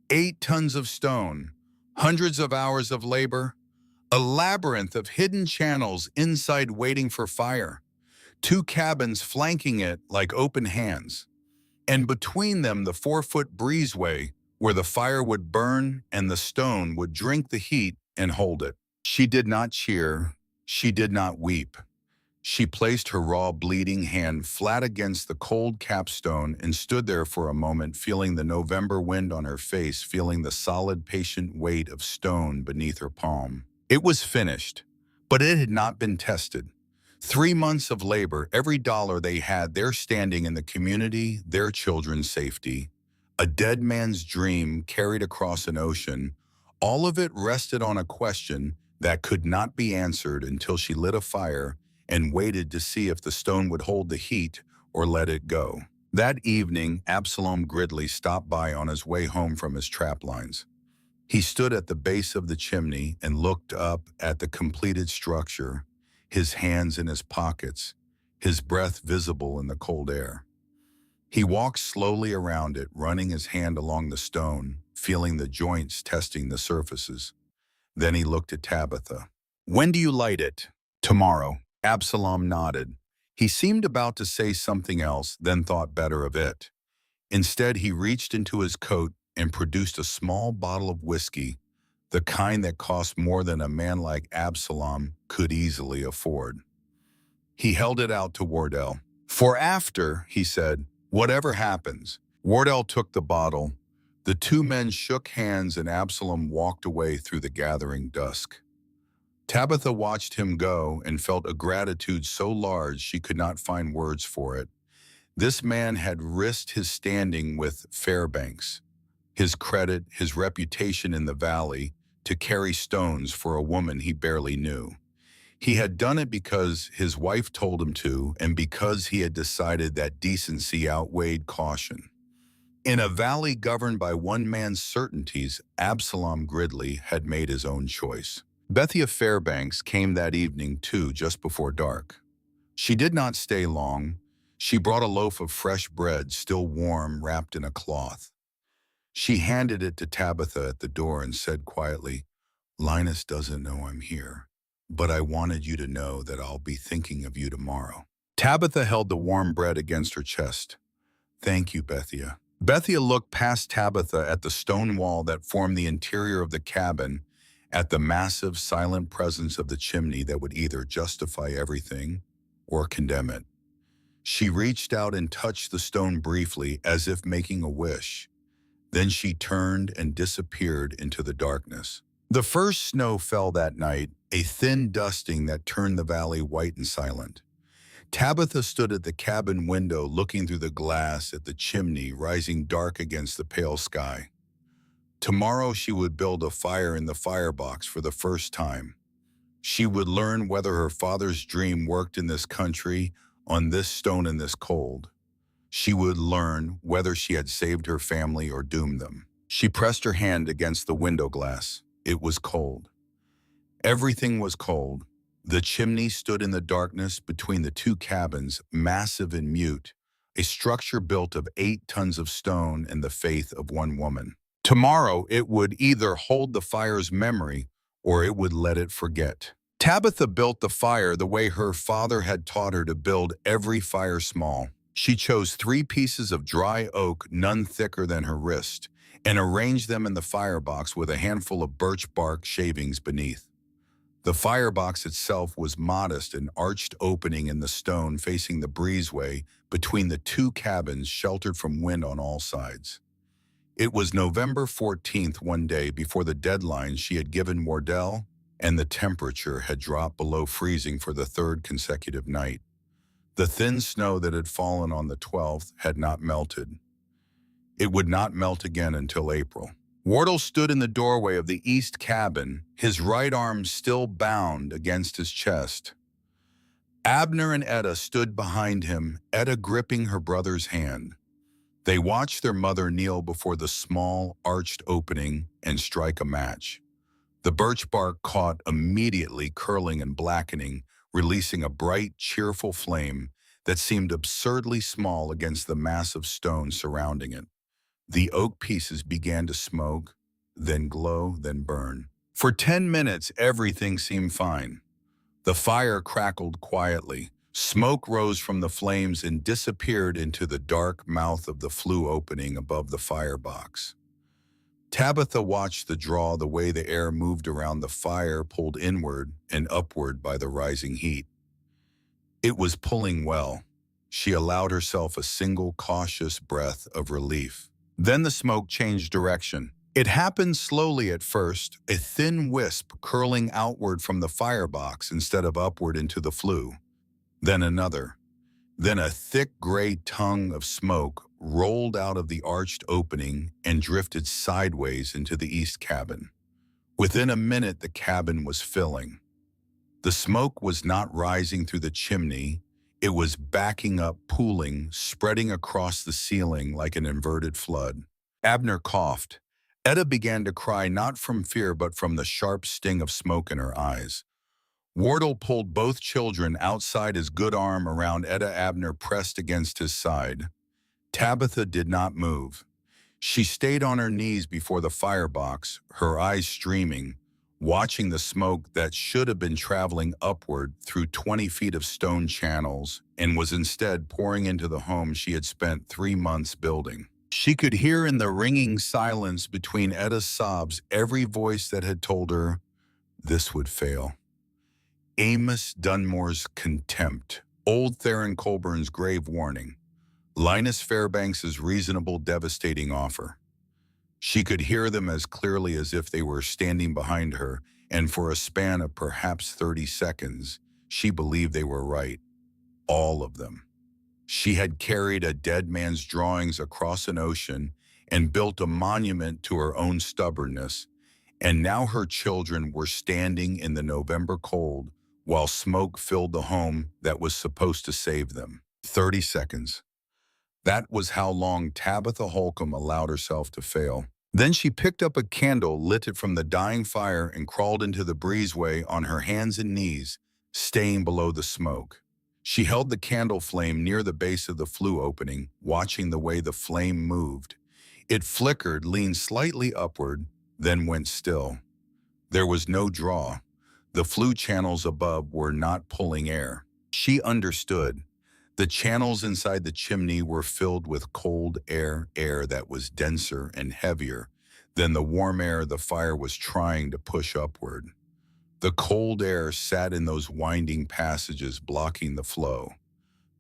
8 tons of stone, hundreds of hours of labor, A labyrinth of hidden channels inside waiting for fire. Two cabins flanking it like open hands. And between them the 4-foot breezeway where the fire would burn and the stone would drink the heat and hold it. She did not cheer. She did not weep. She placed her raw, bleeding hand flat against the cold capstone and stood there for a moment, feeling the November wind on her face, feeling the solid, patient weight of stone beneath her palm. It was finished, but it had not been tested. 3 months of labor, every dollar they had, their standing in the community, their children's safety. A dead man's dream carried across an ocean. All of it rested on a question that could not be answered until she lit a fire and waited to see if the stone would hold the heat or let it go. That evening, Absalom Gridley stopped by on his way home from his trap lines. He stood at the base of the chimney and looked up at the completed structure, his hands in his pockets, his breath visible in the cold air. He walked slowly around it, running his hand along the stone, feeling the joints, testing the surfaces. Then he looked at Tabitha. "When do you light it?" "Tomorrow." Absalom nodded. He seemed about to say something else, then thought better of it. Instead, he reached into his coat and produced a small bottle of whiskey, the kind that cost more than a man like Absalom could easily afford. He held it out to Wardell. "For after," he said, "whatever happens." Wardell took the bottle. The two men shook hands and Absalom walked away through the gathering dusk. Tabitha watched him go and felt a gratitude so large she could not find words for it. This man had risked his standing with Fairbanks, his credit, his reputation in the valley, to carry stones for a woman he barely knew. He had done it because his wife told him to and because he had decided that decency outweighed caution. In a valley governed by one man's certainties, Absalom Gridley had made his own choice. Bethia Fairbanks came that evening too, just before dark. She did not stay long. She brought a loaf of fresh bread, still warm, wrapped in a cloth. She handed it to Tabitha at the door and said quietly, "Linus doesn't know I'm here, but I wanted you to know that I'll be thinking of you tomorrow." Tabitha held the warm bread against her chest. "Thank you, Bethia." Bethia looked past Tabitha at the stone wall that formed the interior of the cabin, at the massive, silent presence of the chimney that would either justify everything or condemn it. She reached out and touched the stone briefly, as if making a wish. Then she turned and disappeared into the darkness. The first snow fell that night, a thin dusting that turned the valley white and silent. Tabitha stood at the cabin window looking through the glass at the chimney rising dark against the pale sky. Tomorrow she would build a fire in the firebox for the first time. She would learn whether her father's dream worked in this country, on this stone in this cold. She would learn whether she had saved her family or doomed them. She pressed her hand against the window glass. It was cold. Everything was cold. The chimney stood in the darkness between the two cabins, massive and mute, a structure built of 8 tons of stone and the faith of one woman. Tomorrow it would either hold the fire's memory or it would let it forget. Tabitha built the fire the way her father had taught her to build every fire small. She chose 3 pieces of dry oak, none thicker than her wrist, and arranged them in the firebox with a handful of birch bark shavings beneath. The firebox itself was modest, an arched opening in the stone facing the breezeway between the two cabins, sheltered from wind on all sides. It was November 14th, one day before the deadline she had given Wardell, and the temperature had dropped below freezing for the 3rd consecutive night. The thin snow that had fallen on the 12th had not melted. It would not melt again until April. Wardell stood in the doorway of the east cabin, his right arm still bound against his chest. Abner and Etta stood behind him, Etta gripping her brother's hand. They watched their mother kneel before the small, arched opening and strike a match. The birch bark caught immediately, curling and blackening, releasing a bright, cheerful flame that seemed absurdly small against the massive stone surrounding it. The oak pieces began to smoke, then glow, then burn. For 10 minutes, everything seemed fine. The fire crackled quietly. Smoke rose from the flames and disappeared into the dark mouth of the flue opening above the firebox. Tabitha watched the way the air moved around the fire, pulled inward and upward by the rising heat. It was pulling well. She allowed herself a single cautious breath of relief. Then the smoke changed direction. It happened slowly at first, a thin wisp curling outward from the firebox instead of upward into the flue. Then another. Then a thick gray tongue of smoke rolled out of the arched opening and drifted sideways into the east cabin. Within a minute, the cabin was filling. The smoke was not rising through the chimney. It was backing up, pooling, spreading across the ceiling like an inverted flood. Abner coughed. Etta began to cry, not from fear but from the sharp sting of smoke in her eyes. Wardle pulled both children outside, his good arm around Etta. Abner pressed against his side. Tabitha did not move. She stayed on her knees before the firebox, her eyes streaming, watching the smoke that should have been traveling upward through 20 feet of stone channels and was instead pouring into the home she had spent 3 months building. She could hear in the ringing silence between Etta's sobs every voice that had told her this would fail. Amos Dunmore's contempt, old Theron Colburn's grave warning, Linus Fairbanks's reasonable, devastating offer. She could hear them as clearly as if they were standing behind her, and for a span of perhaps 30 seconds, she believed they were right. All of them. She had carried a dead man's drawings across an ocean and built a monument to her own stubbornness, and now her children were standing in the November cold while smoke filled the home that was supposed to save them. 30 seconds. That was how long Tabitha Holcomb allowed herself to fail. Then she picked up a candle, lit it from the dying fire, and crawled into the breezeway on her hands and knees, staying below the smoke. She held the candle flame near the base of the flue opening, watching the way the flame moved. It flickered, leaned slightly upward, then went still. There was no draw. The flue channels above were not pulling air. She understood. The channels inside the chimney were filled with cold air that was denser and heavier than the warm air the fire was trying to push upward. The cold air sat in those winding passages, blocking the flow.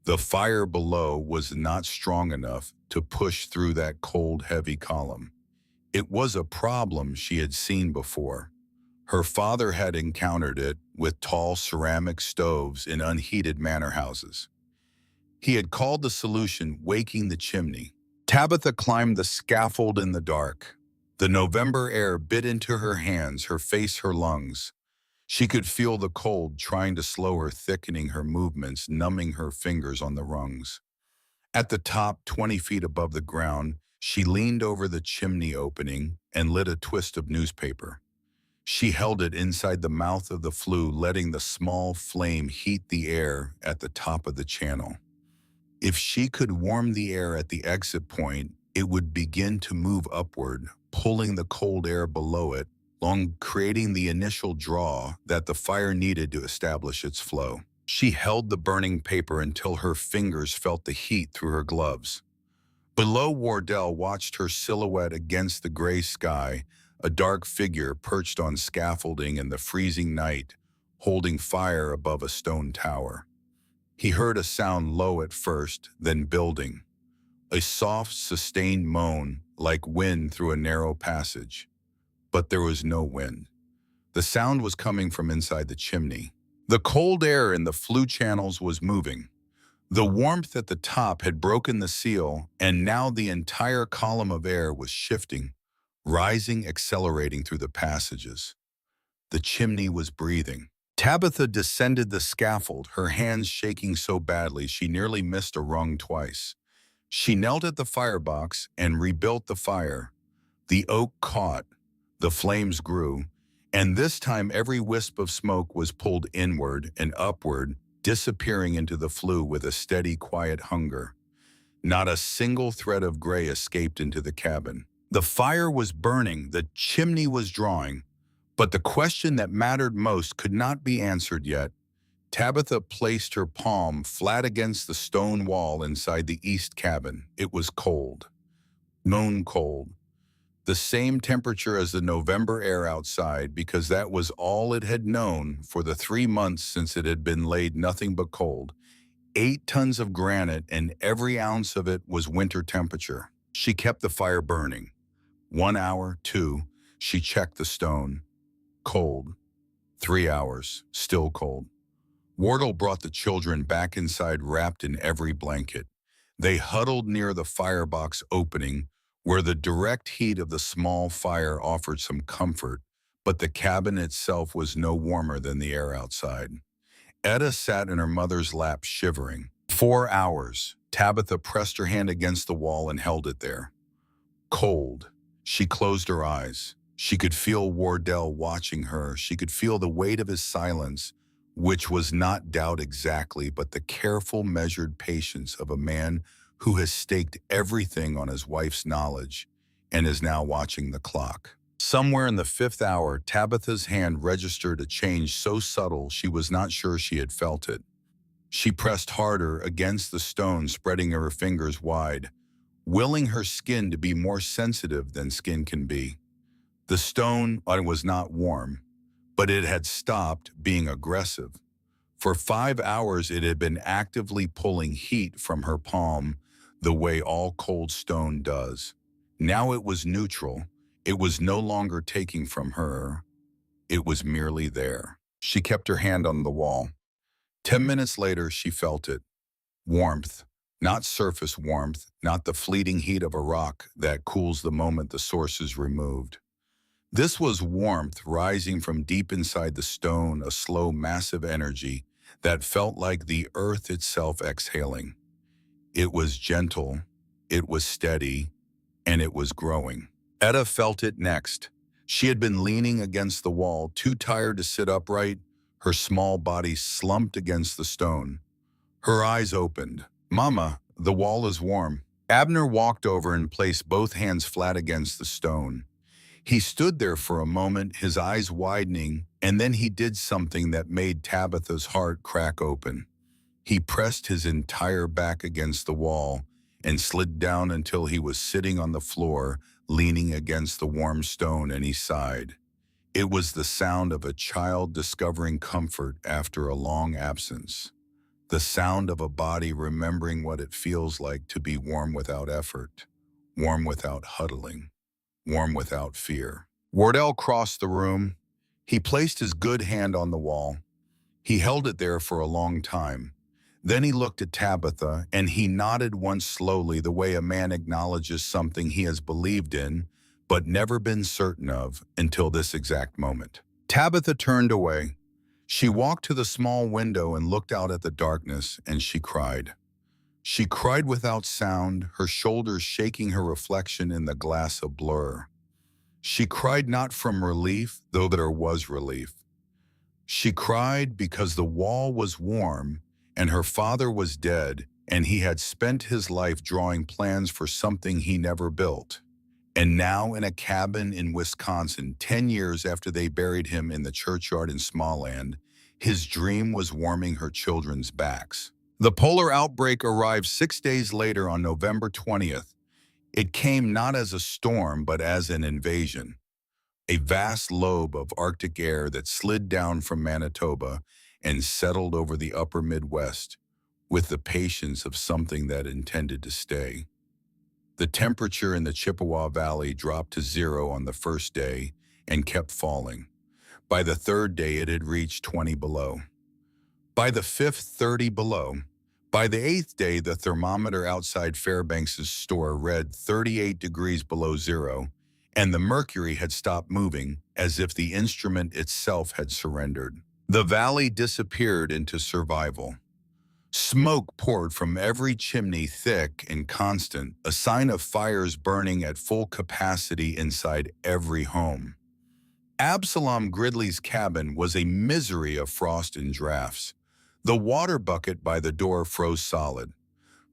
The fire below was not strong enough to push through that cold, heavy column. It was a problem she had seen before. Her father had encountered it with tall ceramic stoves in unheated manor houses. He had called the solution waking the chimney. Tabitha climbed the scaffold in the dark. The November air bit into her hands, her face, her lungs. She could feel the cold trying to slow her, thickening her movements, numbing her fingers on the rungs. At the top, 20 feet above the ground, she leaned over the chimney opening and lit a twist of newspaper. She held it inside the mouth of the flue, letting the small flame heat the air at the top of the channel. If she could warm the air at the exit point, it would begin to move upward, pulling the cold air below it, creating the initial draw that the fire needed to establish its flow. She held the burning paper until her fingers felt the heat through her gloves. Below, Wardell watched her silhouette against the gray sky, a dark figure perched on scaffolding in the freezing night, holding fire above a stone tower. He heard a sound, low at first, then building. A soft, sustained moan, like wind through a narrow passage. But there was no wind. The sound was coming from inside the chimney. The cold air in the flue channels was moving. The warmth at the top had broken the seal, and now the entire column of air was shifting, rising, accelerating through the passages. The chimney was breathing. Tabitha descended the scaffold, her hands shaking so badly she nearly missed a rung twice. She knelt at the firebox and rebuilt the fire. The oak caught, the flames grew, and this time every wisp of smoke was pulled inward and upward, disappearing into the flue with a steady, quiet hunger. Not a single thread of gray escaped into the cabin. The fire was burning, the chimney was drawing, But the question that mattered most could not be answered yet. Tabitha placed her palm flat against the stone wall inside the east cabin. It was cold, moon cold, the same temperature as the November air outside, because that was all it had known for the 3 months since it had been laid nothing but cold. 8 tons of granite, and every ounce of it was winter temperature. She kept the fire burning. 1 hour, two, she checked the stone. Cold. 3 hours, still cold. Wardle brought the children back inside wrapped in every blanket. They huddled near the firebox opening, where the direct heat of the small fire offered some comfort, but the cabin itself was no warmer than the air outside. Etta sat in her mother's lap, shivering. 4 hours. Tabitha pressed her hand against the wall and held it there. Cold. She closed her eyes. She could feel Wardell watching her. She could feel the weight of his silence, which was not doubt exactly, but the careful, measured patience of a man who has staked everything on his wife's knowledge and is now watching the clock. Somewhere in the 5th hour, Tabitha's hand registered a change so subtle she was not sure she had felt it. She pressed harder against the stone, spreading her fingers wide, willing her skin to be more sensitive than skin can be. The stone was not warm, but it had stopped being aggressive. For 5 hours, it had been actively pulling heat from her palm the way all cold stone does. Now it was neutral. It was no longer taking from her. It was merely there. She kept her hand on the wall. 10 minutes later, she felt it. Warmth. Not surface warmth, not the fleeting heat of a rock that cools the moment the source is removed. This was warmth rising from deep inside the stone, a slow, massive energy that felt like the earth itself exhaling. It was gentle, it was steady, and it was growing. Etta felt it next. She had been leaning against the wall, too tired to sit upright, her small body slumped against the stone. Her eyes opened. "Mama, the wall is warm." Abner walked over and placed both hands flat against the stone. He stood there for a moment, his eyes widening, and then he did something that made Tabitha's heart crack open. He pressed his entire back against the wall and slid down until he was sitting on the floor, leaning against the warm stone, and he sighed. It was the sound of a child discovering comfort after a long absence. The sound of a body remembering what it feels like to be warm without effort, warm without huddling, warm without fear. Wardell crossed the room. He placed his good hand on the wall. He held it there for a long time. Then he looked at Tabitha, and he nodded once slowly, the way a man acknowledges something he has believed in, but never been certain of until this exact moment. Tabitha turned away. She walked to the small window and looked out at the darkness, and she cried. She cried without sound, her shoulders shaking her reflection in the glass a blur. She cried not from relief, though there was relief. She cried because the wall was warm, and her father was dead, and he had spent his life drawing plans for something he never built. And now in a cabin in Wisconsin, 10 years after they buried him in the churchyard in Smallland, his dream was warming her children's backs. The polar outbreak arrived 6 days later on November 20th. It came not as a storm, but as an invasion. A vast lobe of Arctic air that slid down from Manitoba and settled over the upper Midwest with the patience of something that intended to stay. The temperature in the Chippewa Valley dropped to 0 on the first day and kept falling. By the third day, it had reached 20 below. By the fifth, 30 below. By the eighth day, the thermometer outside Fairbanks' store read 38 degrees below 0, and the mercury had stopped moving, as if the instrument itself had surrendered. The valley disappeared into survival. Smoke poured from every chimney, thick and constant, a sign of fires burning at full capacity inside every home. Absalom Gridley's cabin was a misery of frost and drafts. The water bucket by the door froze solid.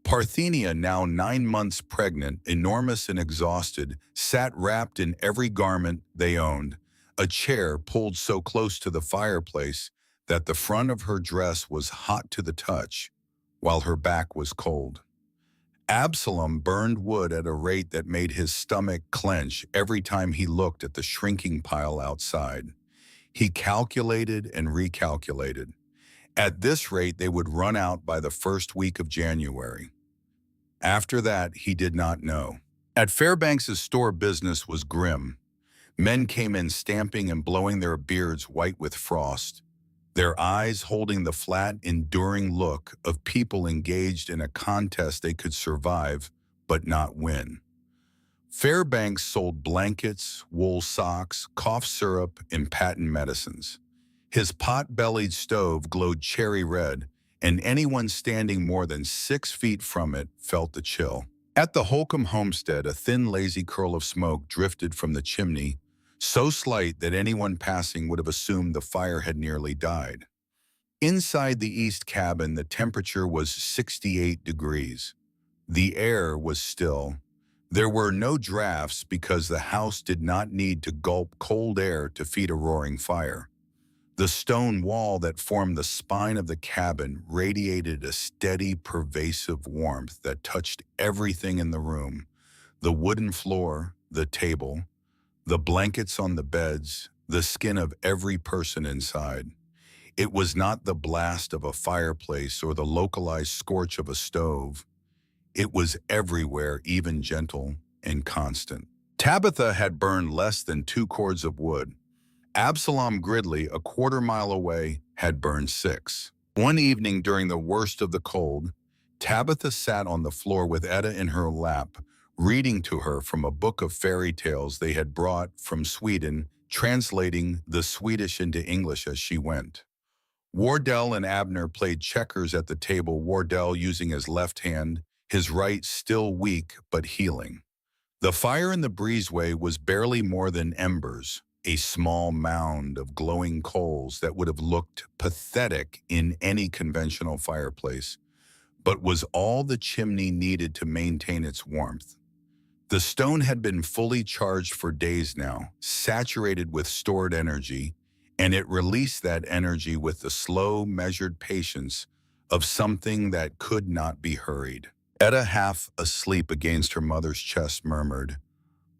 Parthenia, now 9 months pregnant, enormous and exhausted, sat wrapped in every garment they owned, a chair pulled so close to the fireplace that the front of her dress was hot to the touch, while her back was cold. Absalom burned wood at a rate that made his stomach clench every time he looked at the shrinking pile outside. He calculated and recalculated. At this rate, they would run out by the first week of January. After that, he did not know. At Fairbanks's store, business was grim. Men came in stamping and blowing their beards white with frost, their eyes holding the flat, enduring look of people engaged in a contest they could survive but not win. Fairbanks sold blankets, wool socks, cough syrup, and patent medicines. His pot-bellied stove glowed cherry red, and anyone standing more than 6 feet from it felt the chill. At the Holcomb homestead, a thin, lazy curl of smoke drifted from the chimney, so slight that anyone passing would have assumed the fire had nearly died. Inside the east cabin, the temperature was 68 degrees. The air was still. There were no drafts because the house did not need to gulp cold air to feed a roaring fire. The stone wall that formed the spine of the cabin radiated a steady, pervasive warmth that touched everything in the room: the wooden floor, the table, the blankets on the beds, the skin of every person inside. It was not the blast of a fireplace or the localized scorch of a stove. It was everywhere, even gentle and constant. Tabitha had burned less than 2 cords of wood. Absalom Gridley, a quarter-mile away, had burned 6. One evening during the worst of the cold, Tabitha sat on the floor with Etta in her lap, reading to her from a book of fairy tales they had brought from Sweden, translating the Swedish into English as she went. Wardell and Abner played checkers at the table, Wardell using his left hand, his right still weak but healing. The fire in the breezeway was barely more than embers, a small mound of glowing coals that would have looked pathetic in any conventional fireplace, but was all the chimney needed to maintain its warmth. The stone had been fully charged for days now, saturated with stored energy, and it released that energy with the slow, measured patience of something that could not be hurried. Etta, half asleep against her mother's chest, murmured,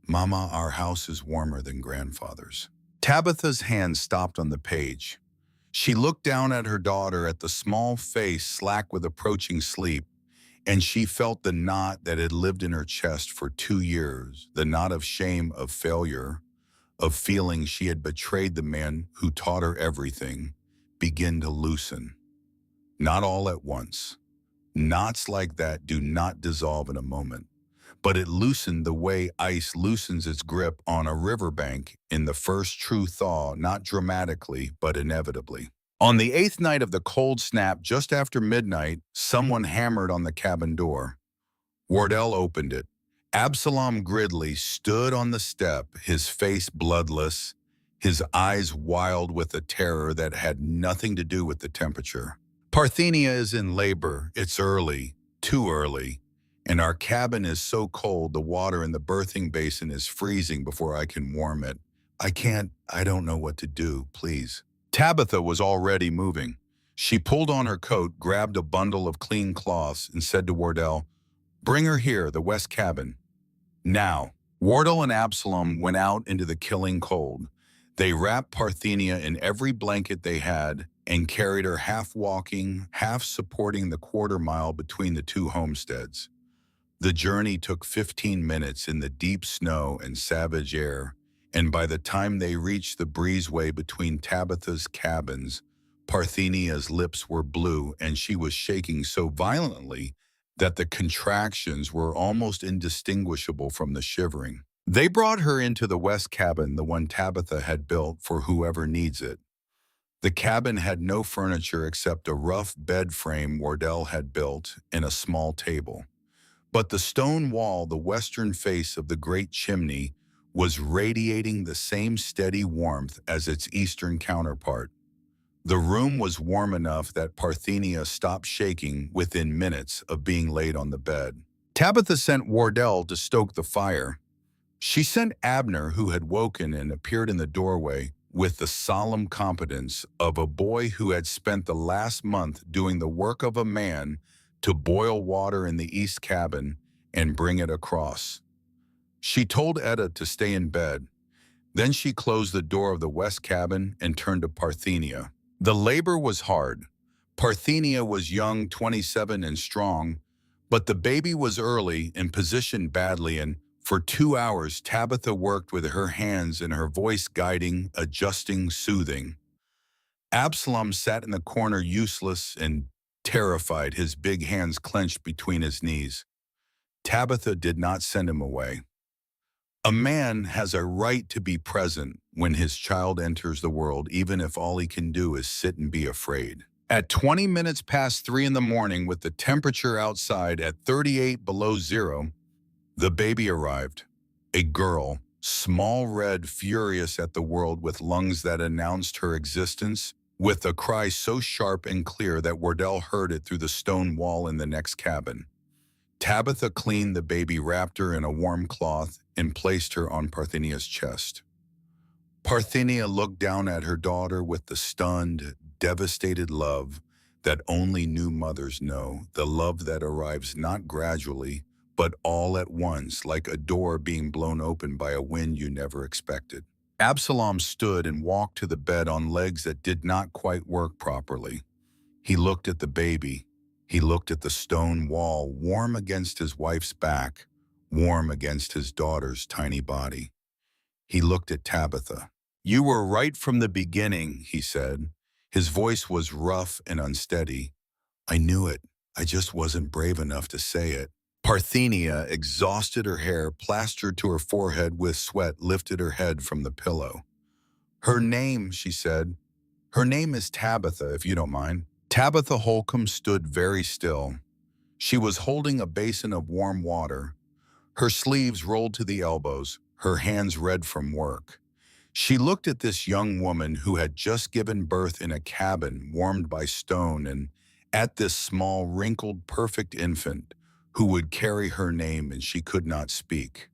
"Mama, our house is warmer than grandfather's." Tabitha's hand stopped on the page. She looked down at her daughter, at the small face slack with approaching sleep, and she felt the knot that had lived in her chest for 2 years, the knot of shame, of failure, of feeling she had betrayed the man who taught her everything, begin to loosen. Not all at once. Knots like that do not dissolve in a moment, but it loosened the way ice loosens its grip on a riverbank in the first true thaw, not dramatically, but inevitably. On the 8th night of the cold snap, just after midnight, someone hammered on the cabin door. Wardell opened it. Absalom Gridley stood on the step, his face bloodless, his eyes wild with a terror that had nothing to do with the temperature. "Parthenia is in labor. It's early, too early, and our cabin is so cold the water in the birthing basin is freezing before I can warm it. I don't know what to do, please." Tabitha was already moving. She pulled on her coat, grabbed a bundle of clean cloths, and said to Wardell, "Bring her here, the west cabin. Now." Wardell and Absalom went out into the killing cold. They wrapped Parthenia in every blanket they had and carried her half walking, half supporting the quarter-mile between the 2 homesteads. The journey took 15 minutes in the deep snow and savage air, and by the time they reached the breezeway between Tabitha's cabins, Parthenia's lips were blue and she was shaking so violently that the contractions were almost indistinguishable from the shivering. They brought her into the west cabin, the one Tabitha had built for whoever needs it. The cabin had no furniture except a rough bed frame Wardell had built and a small table. But the stone wall, the western face of the great chimney, was radiating the same steady warmth as its eastern counterpart. The room was warm enough that Parthenia stopped shaking within minutes of being laid on the bed. Tabitha sent Wardell to stoke the fire. She sent Abner, who had woken and appeared in the doorway, with the solemn competence of a boy who had spent the last month doing the work of a man, to boil water in the east cabin and bring it across. She told Etta to stay in bed. Then she closed the door of the west cabin and turned to Parthenia. The labor was hard. Parthenia was young, 27 and strong, but the baby was early and positioned badly, and for 2 hours Tabitha worked with her hands and her voice, guiding, adjusting, soothing. Absalom sat in the corner, useless and terrified, his big hands clenched between his knees. Tabitha did not send him away. A man has a right to be present when his child enters the world, even if all he can do is sit and be afraid. At 20 minutes past 3 in the morning, with the temperature outside at 38 below zero, the baby arrived. A girl, small, red, furious at the world, with lungs that announced her existence, with a cry so sharp and clear that Wardell heard it through the stone wall in the next cabin. Tabitha cleaned the baby, wrapped her in a warm cloth, and placed her on Parthenia's chest. Parthenia looked down at her daughter with the stunned, devastated love that only new mothers know, the love that arrives not gradually, but all at once, like a door being blown open by a wind you never expected. Absalom stood and walked to the bed on legs that did not quite work properly. He looked at the baby. He looked at the stone wall, warm against his wife's back, warm against his daughter's tiny body. He looked at Tabitha. "You were right from the beginning," he said. His voice was rough and unsteady. "I knew it. I just wasn't brave enough to say it." Parthenia, exhausted, her hair plastered to her forehead with sweat, lifted her head from the pillow. "Her name," she said. "Her name is Tabitha, if you don't mind." Tabitha Holcomb stood very still. She was holding a basin of warm water, her sleeves rolled to the elbows, her hands red from work. She looked at this young woman who had just given birth in a cabin warmed by stone, and at this small, wrinkled, perfect infant who would carry her name, and she could not speak.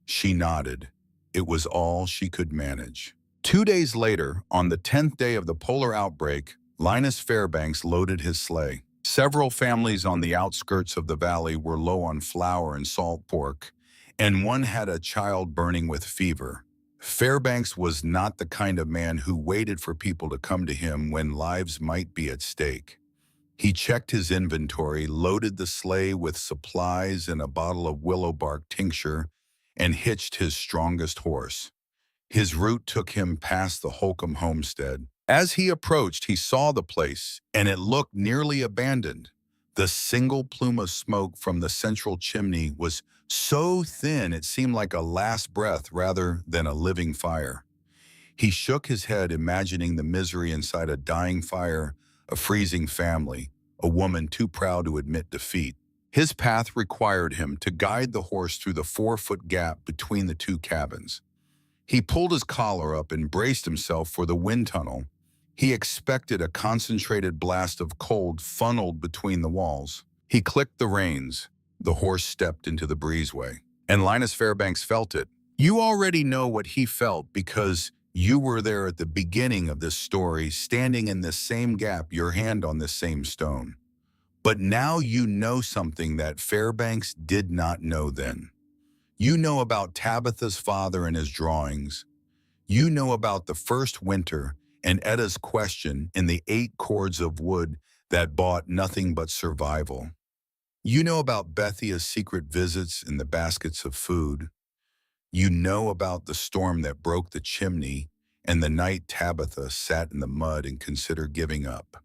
She nodded. It was all she could manage. 2 days later, on the 10th day of the polar outbreak, Linus Fairbanks loaded his sleigh. Several families on the outskirts of the valley were low on flour and salt pork, and one had a child burning with fever. Fairbanks was not the kind of man who waited for people to come to him when lives might be at stake. He checked his inventory, loaded the sleigh with supplies and a bottle of willow bark tincture, and hitched his strongest horse. His route took him past the Holcomb homestead. As he approached, he saw the place, and it looked nearly abandoned. The single plume of smoke from the central chimney was so thin it seemed like a last breath rather than a living fire. He shook his head, imagining the misery inside a dying fire, a freezing family, a woman too proud to admit defeat. His path required him to guide the horse through the 4-foot gap between the two cabins. He pulled his collar up and braced himself for the wind tunnel. He expected a concentrated blast of cold funneled between the walls. He clicked the reins. The horse stepped into the breezeway, and Linus Fairbanks felt it. You already know what he felt because you were there at the beginning of this story, standing in this same gap, your hand on this same stone. But now you know something that Fairbanks did not know then. You know about Tabitha's father and his drawings. You know about the first winter and Etta's question in the 8 cords of wood that bought nothing but survival. You know about Bethia's secret visits and the baskets of food. You know about the storm that broke the chimney and the night Tabitha sat in the mud and considered giving up.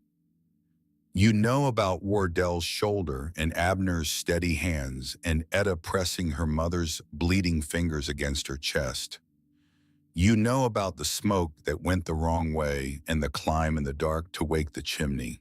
You know about Wardell's shoulder and Abner's steady hands and Etta pressing her mother's bleeding fingers against her chest. You know about the smoke that went the wrong way and the climb in the dark to wake the chimney.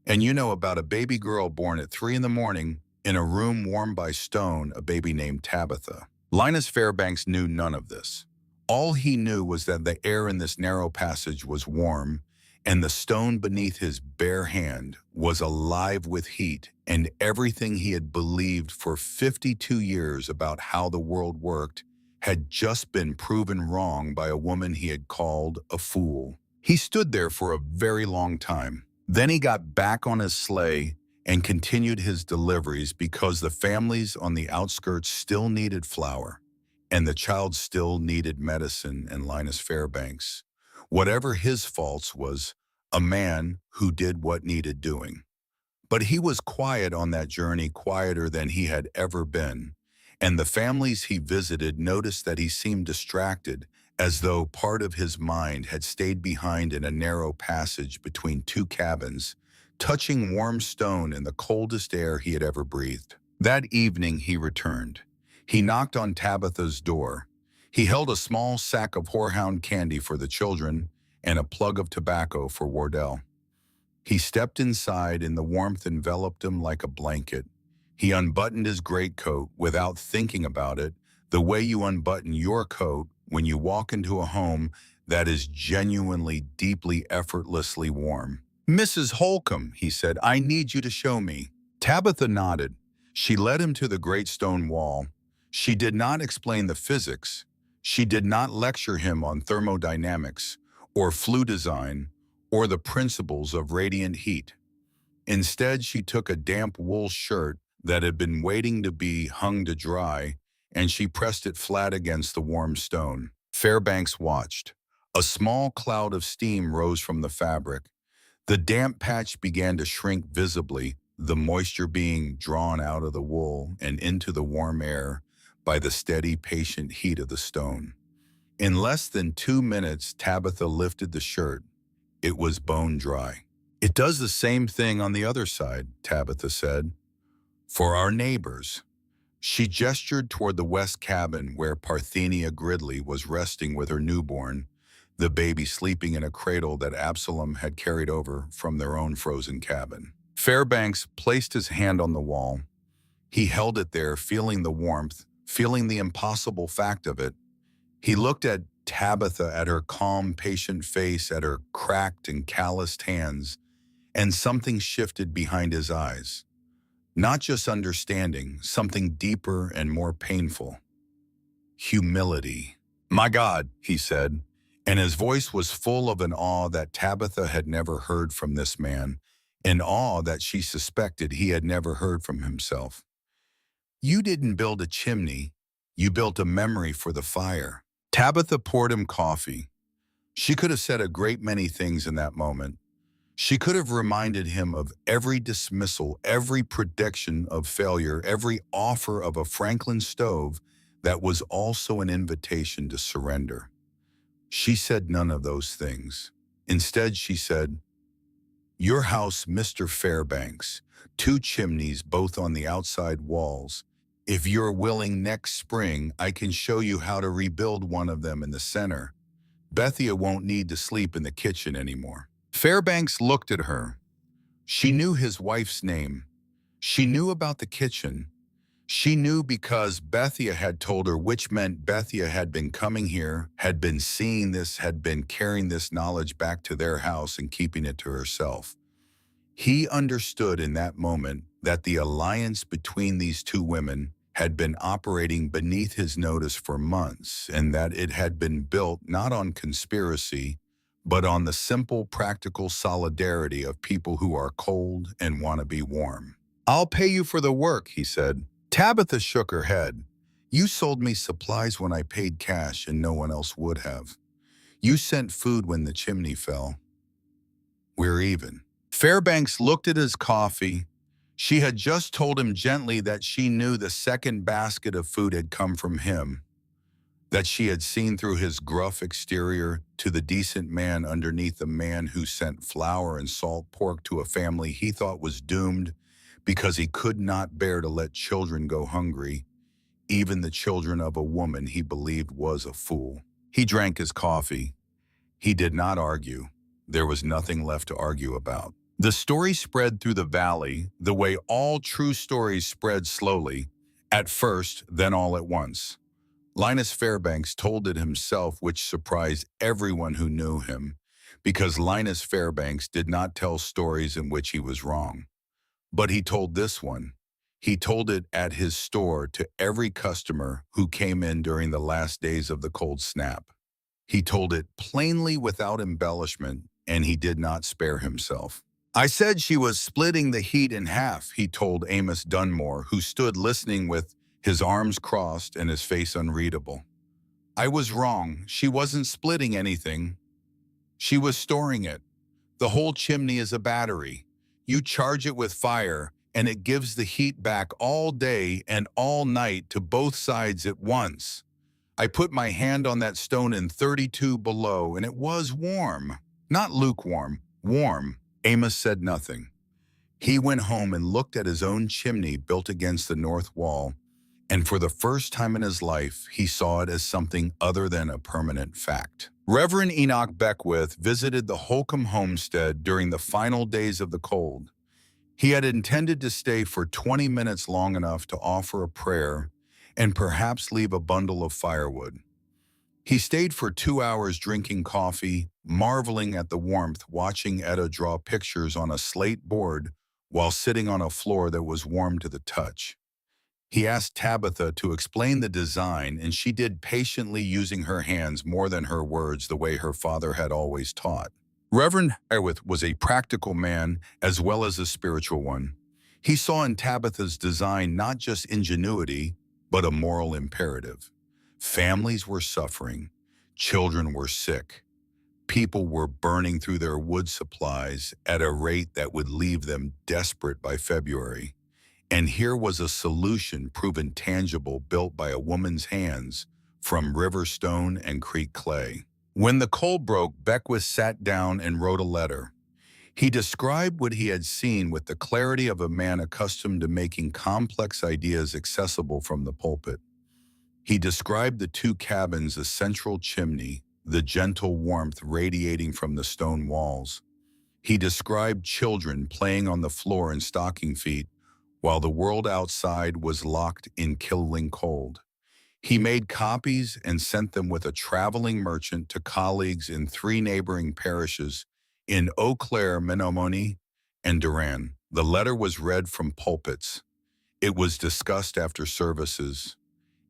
And you know about a baby girl born at 3 in the morning in a room warmed by stone, a baby named Tabitha. Linus Fairbanks knew none of this. All he knew was that the air in this narrow passage was warm, and the stone beneath his bare hand was alive with heat, and everything he had believed for 52 years about how the world worked had just been proven wrong by a woman he had called a fool. He stood there for a very long time. Then he got back on his sleigh and continued his deliveries because the families on the outskirts still needed flour, and the child still needed medicine and Linus Fairbanks. Whatever his faults was, a man who did what needed doing. But he was quiet on that journey, quieter than he had ever been, and the families he visited noticed that he seemed distracted, as though part of his mind had stayed behind in a narrow passage between two cabins, touching warm stone in the coldest air he had ever breathed. That evening he returned. He knocked on Tabitha's door. He held a small sack of horehound candy for the children and a plug of tobacco for Wardell. He stepped inside and the warmth enveloped him like a blanket. He unbuttoned his greatcoat without thinking about it, the way you unbutton your coat when you walk into a home that is genuinely, deeply, effortlessly warm. "Mrs. Holcomb," he said, "I need you to show me." Tabitha nodded. She led him to the great stone wall. She did not explain the physics. She did not lecture him on thermodynamics or flue design or the principles of radiant heat. Instead, she took a damp wool shirt that had been waiting to be hung to dry, and she pressed it flat against the warm stone. Fairbanks watched. A small cloud of steam rose from the fabric. The damp patch began to shrink visibly, the moisture being drawn out of the wool and into the warm air by the steady, patient heat of the stone. In less than 2 minutes, Tabitha lifted the shirt. It was bone dry. "It does the same thing on the other side," Tabitha said. "For our neighbors." She gestured toward the west cabin where Parthenia Gridley was resting with her newborn, the baby sleeping in a cradle that Absalom had carried over from their own frozen cabin. Fairbanks placed his hand on the wall. He held it there, feeling the warmth, feeling the impossible fact of it. He looked at Tabitha, at her calm, patient face, at her cracked and calloused hands, and something shifted behind his eyes. Not just understanding, something deeper and more painful. Humility. "My God," he said, and his voice was full of an awe that Tabitha had never heard from this man, an awe that she suspected he had never heard from himself. "You didn't build a chimney, you built a memory for the fire." Tabitha poured him coffee. She could have said a great many things in that moment. She could have reminded him of every dismissal, every prediction of failure, every offer of a Franklin stove that was also an invitation to surrender. She said none of those things. Instead, she said, "Your house, Mr. Fairbanks, 2 chimneys, both on the outside walls. If you're willing, next spring, I can show you how to rebuild one of them in the center. Bethia won't need to sleep in the kitchen anymore." Fairbanks looked at her. She knew his wife's name. She knew about the kitchen. She knew because Bethia had told her, which meant Bethia had been coming here, had been seeing this, had been carrying this knowledge back to their house and keeping it to herself. He understood in that moment that the alliance between these two women had been operating beneath his notice for months, and that it had been built not on conspiracy, but on the simple, practical solidarity of people who are cold and want to be warm. "I'll pay you for the work," he said. Tabitha shook her head. "You sold me supplies when I paid cash and no one else would have. You sent food when the chimney fell. We're even." Fairbanks looked at his coffee. She had just told him gently that she knew the second basket of food had come from him, that she had seen through his gruff exterior to the decent man underneath the man who sent flour and salt pork to a family he thought was doomed because he could not bear to let children go hungry, even the children of a woman he believed was a fool. He drank his coffee. He did not argue. There was nothing left to argue about. The story spread through the valley the way all true stories spread slowly, at first, then all at once. Linus Fairbanks told it himself, which surprised everyone who knew him, because Linus Fairbanks did not tell stories in which he was wrong. But he told this one. He told it at his store to every customer who came in during the last days of the cold snap. He told it plainly without embellishment, and he did not spare himself. I said she was splitting the heat in half, he told Amos Dunmore, who stood listening with his arms crossed and his face unreadable. I was wrong. She wasn't splitting anything. She was storing it. The whole chimney is a battery. You charge it with fire, and it gives the heat back all day and all night to both sides at once. I put my hand on that stone in 32 below, and it was warm. Not lukewarm, warm. Amos said nothing. He went home and looked at his own chimney built against the north wall, and for the first time in his life, he saw it as something other than a permanent fact. Reverend Enoch Beckwith visited the Holcomb homestead during the final days of the cold. He had intended to stay for 20 minutes, long enough to offer a prayer and perhaps leave a bundle of firewood. He stayed for 2 hours drinking coffee, marveling at the warmth, watching Etta draw pictures on a slate board while sitting on a floor that was warm to the touch. He asked Tabitha to explain the design, and she did patiently, using her hands more than her words, the way her father had always taught. Reverend Beckwith was a practical man as well as a spiritual one. He saw in Tabitha's design not just ingenuity, but a moral imperative. Families were suffering, children were sick, people were burning through their wood supplies at a rate that would leave them desperate by February. And here was a solution proven tangible, built by a woman's hands from river stone and creek clay. When the cold broke, Beckwith sat down and wrote a letter. He described what he had seen with the clarity of a man accustomed to making complex ideas accessible from the pulpit. He described the 2 cabins, a central chimney, the gentle warmth radiating from the stone walls. He described children playing on the floor in stocking feet, while the world outside was locked in killing cold. He made copies and sent them with a traveling merchant to colleagues in 3 neighboring parishes in Eau Claire, Menomonee, and Durand. The letter was read from pulpits. It was discussed after services.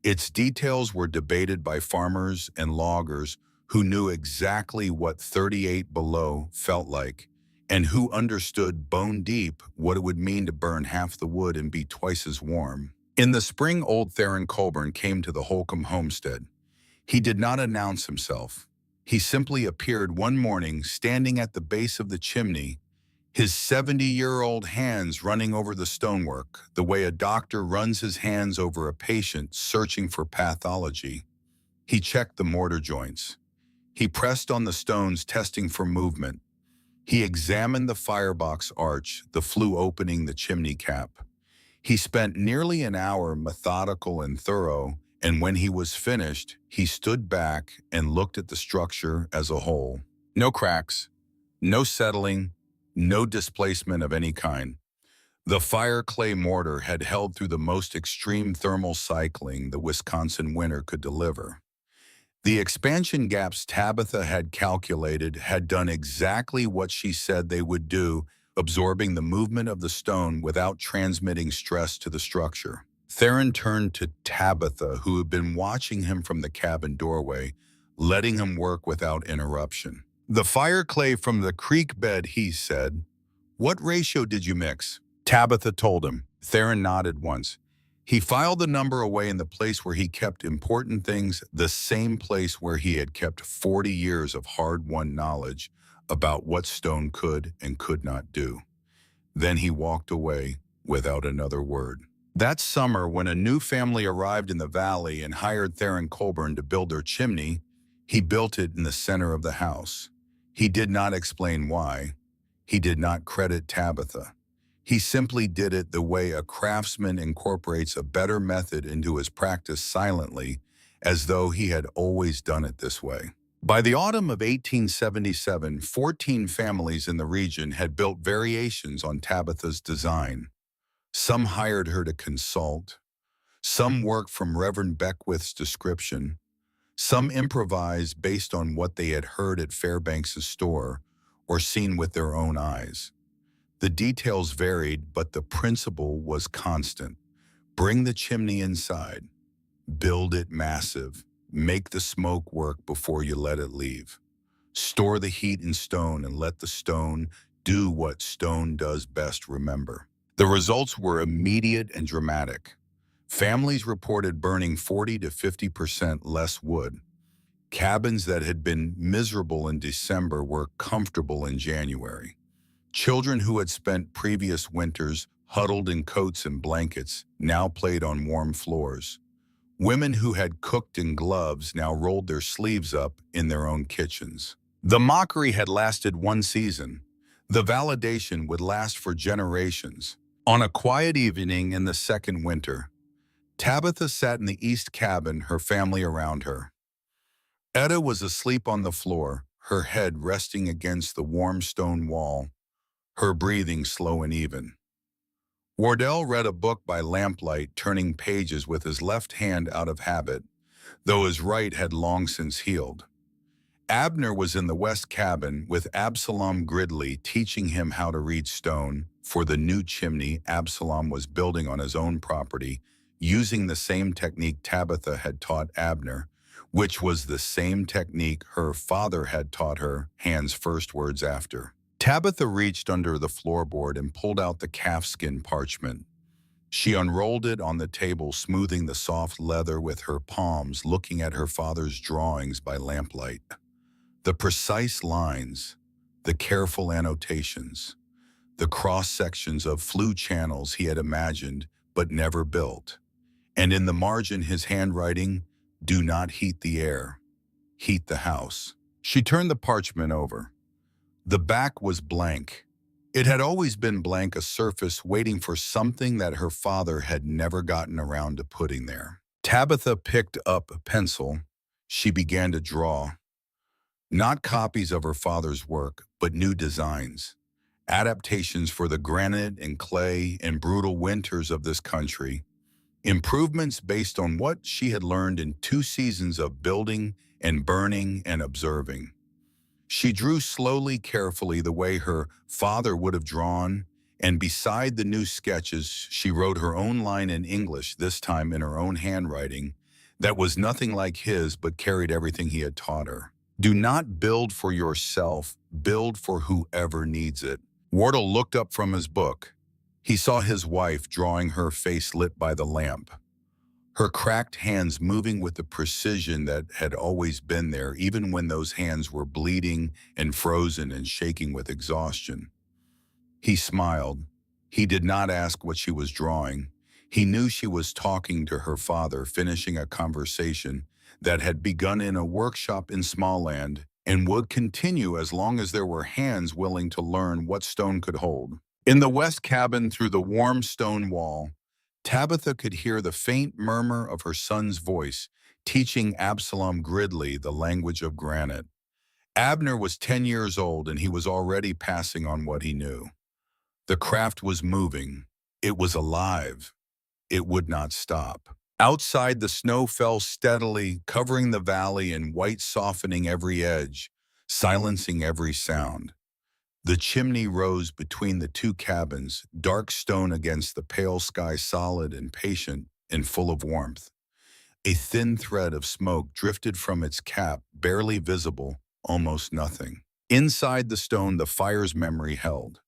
Its details were debated by farmers and loggers who knew exactly what 38 below felt like, and who understood bone deep what it would mean to burn half the wood and be twice as warm. In the spring, old Theron Colburn came to the Holcomb homestead. He did not announce himself. He simply appeared one morning, standing at the base of the chimney, his 70-year-old hands running over the stonework, the way a doctor runs his hands over a patient searching for pathology. He checked the mortar joints. He pressed on the stones, testing for movement. He examined the firebox arch, the flue opening the chimney cap. He spent nearly an hour, methodical and thorough, and when he was finished, he stood back and looked at the structure as a whole. No cracks, no settling, no displacement of any kind. The fire clay mortar had held through the most extreme thermal cycling the Wisconsin winter could deliver. The expansion gaps Tabitha had calculated had done exactly what she said they would do, absorbing the movement of the stone without transmitting stress to the structure. Theron turned to Tabitha, who had been watching him from the cabin doorway, letting him work without interruption. The fire clay from the creek bed, he said. What ratio did you mix? Tabitha told him. Theron nodded once. He filed the number away in the place where he kept important things, the same place where he had kept 40 years of hard-won knowledge about what stone could and could not do. Then he walked away without another word. That summer, when a new family arrived in the valley and hired Theron Colburn to build their chimney, he built it in the center of the house. He did not explain why. He did not credit Tabitha. He simply did it the way a craftsman incorporates a better method into his practice, silently, as though he had always done it this way. By the autumn of 1877, 14 families in the region had built variations on Tabitha's design. Some hired her to consult. Some worked from Reverend Beckwith's description. Some improvised based on what they had heard at Fairbanks' store or seen with their own eyes. The details varied, but the principle was constant. Bring the chimney inside. Build it massive. Make the smoke work before you let it leave. Store the heat in stone and let the stone do what stone does best, remember. The results were immediate and dramatic. Families reported burning 40 to 50% less wood. Cabins that had been miserable in December were comfortable in January. Children who had spent previous winters huddled in coats and blankets now played on warm floors. Women who had cooked in gloves now rolled their sleeves up in their own kitchens. The mockery had lasted one season. The validation would last for generations. On a quiet evening in the second winter, Tabitha sat in the east cabin, her family around her. Etta was asleep on the floor, her head resting against the warm stone wall, her breathing slow and even. Wardell read a book by lamplight, turning pages with his left hand out of habit, though his right had long since healed. Abner was in the west cabin with Absalom Gridley teaching him how to read stone for the new chimney Absalom was building on his own property, using the same technique Tabitha had taught Abner, which was the same technique her father had taught her, Han's first words after. Tabitha reached under the floorboard and pulled out the calfskin parchment. She unrolled it on the table, smoothing the soft leather with her palms, looking at her father's drawings by lamplight. The precise lines, the careful annotations, the cross-sections of flue channels he had imagined but never built. And in the margin his handwriting, "Do not heat the air, heat the house." She turned the parchment over. The back was blank. It had always been blank, a surface waiting for something that her father had never gotten around to putting there. Tabitha picked up a pencil. She began to draw. Not copies of her father's work, but new designs. Adaptations for the granite and clay and brutal winters of this country. Improvements based on what she had learned in 2 seasons of building and burning and observing. She drew slowly, carefully, the way her father would have drawn, and beside the new sketches, she wrote her own line in English, this time in her own handwriting, that was nothing like his but carried everything he had taught her. Do not build for yourself, build for whoever needs it. Wardle looked up from his book. He saw his wife drawing, her face lit by the lamp, her cracked hands moving with the precision that had always been there, even when those hands were bleeding and frozen and shaking with exhaustion. He smiled. He did not ask what she was drawing. He knew she was talking to her father, finishing a conversation that had begun in a workshop in Smallland and would continue as long as there were hands willing to learn what stone could hold. In the west cabin, through the warm stone wall, Tabitha could hear the faint murmur of her son's voice, teaching Absalom Gridley the language of granite. Abner was 10 years old, and he was already passing on what he knew. The craft was moving. It was alive. It would not stop. Outside, the snow fell steadily, covering the valley in white, softening every edge, silencing every sound. The chimney rose between the 2 cabins, dark stone against the pale sky, solid and patient and full of warmth. A thin thread of smoke drifted from its cap, barely visible, almost nothing. Inside the stone, the fire's memory held.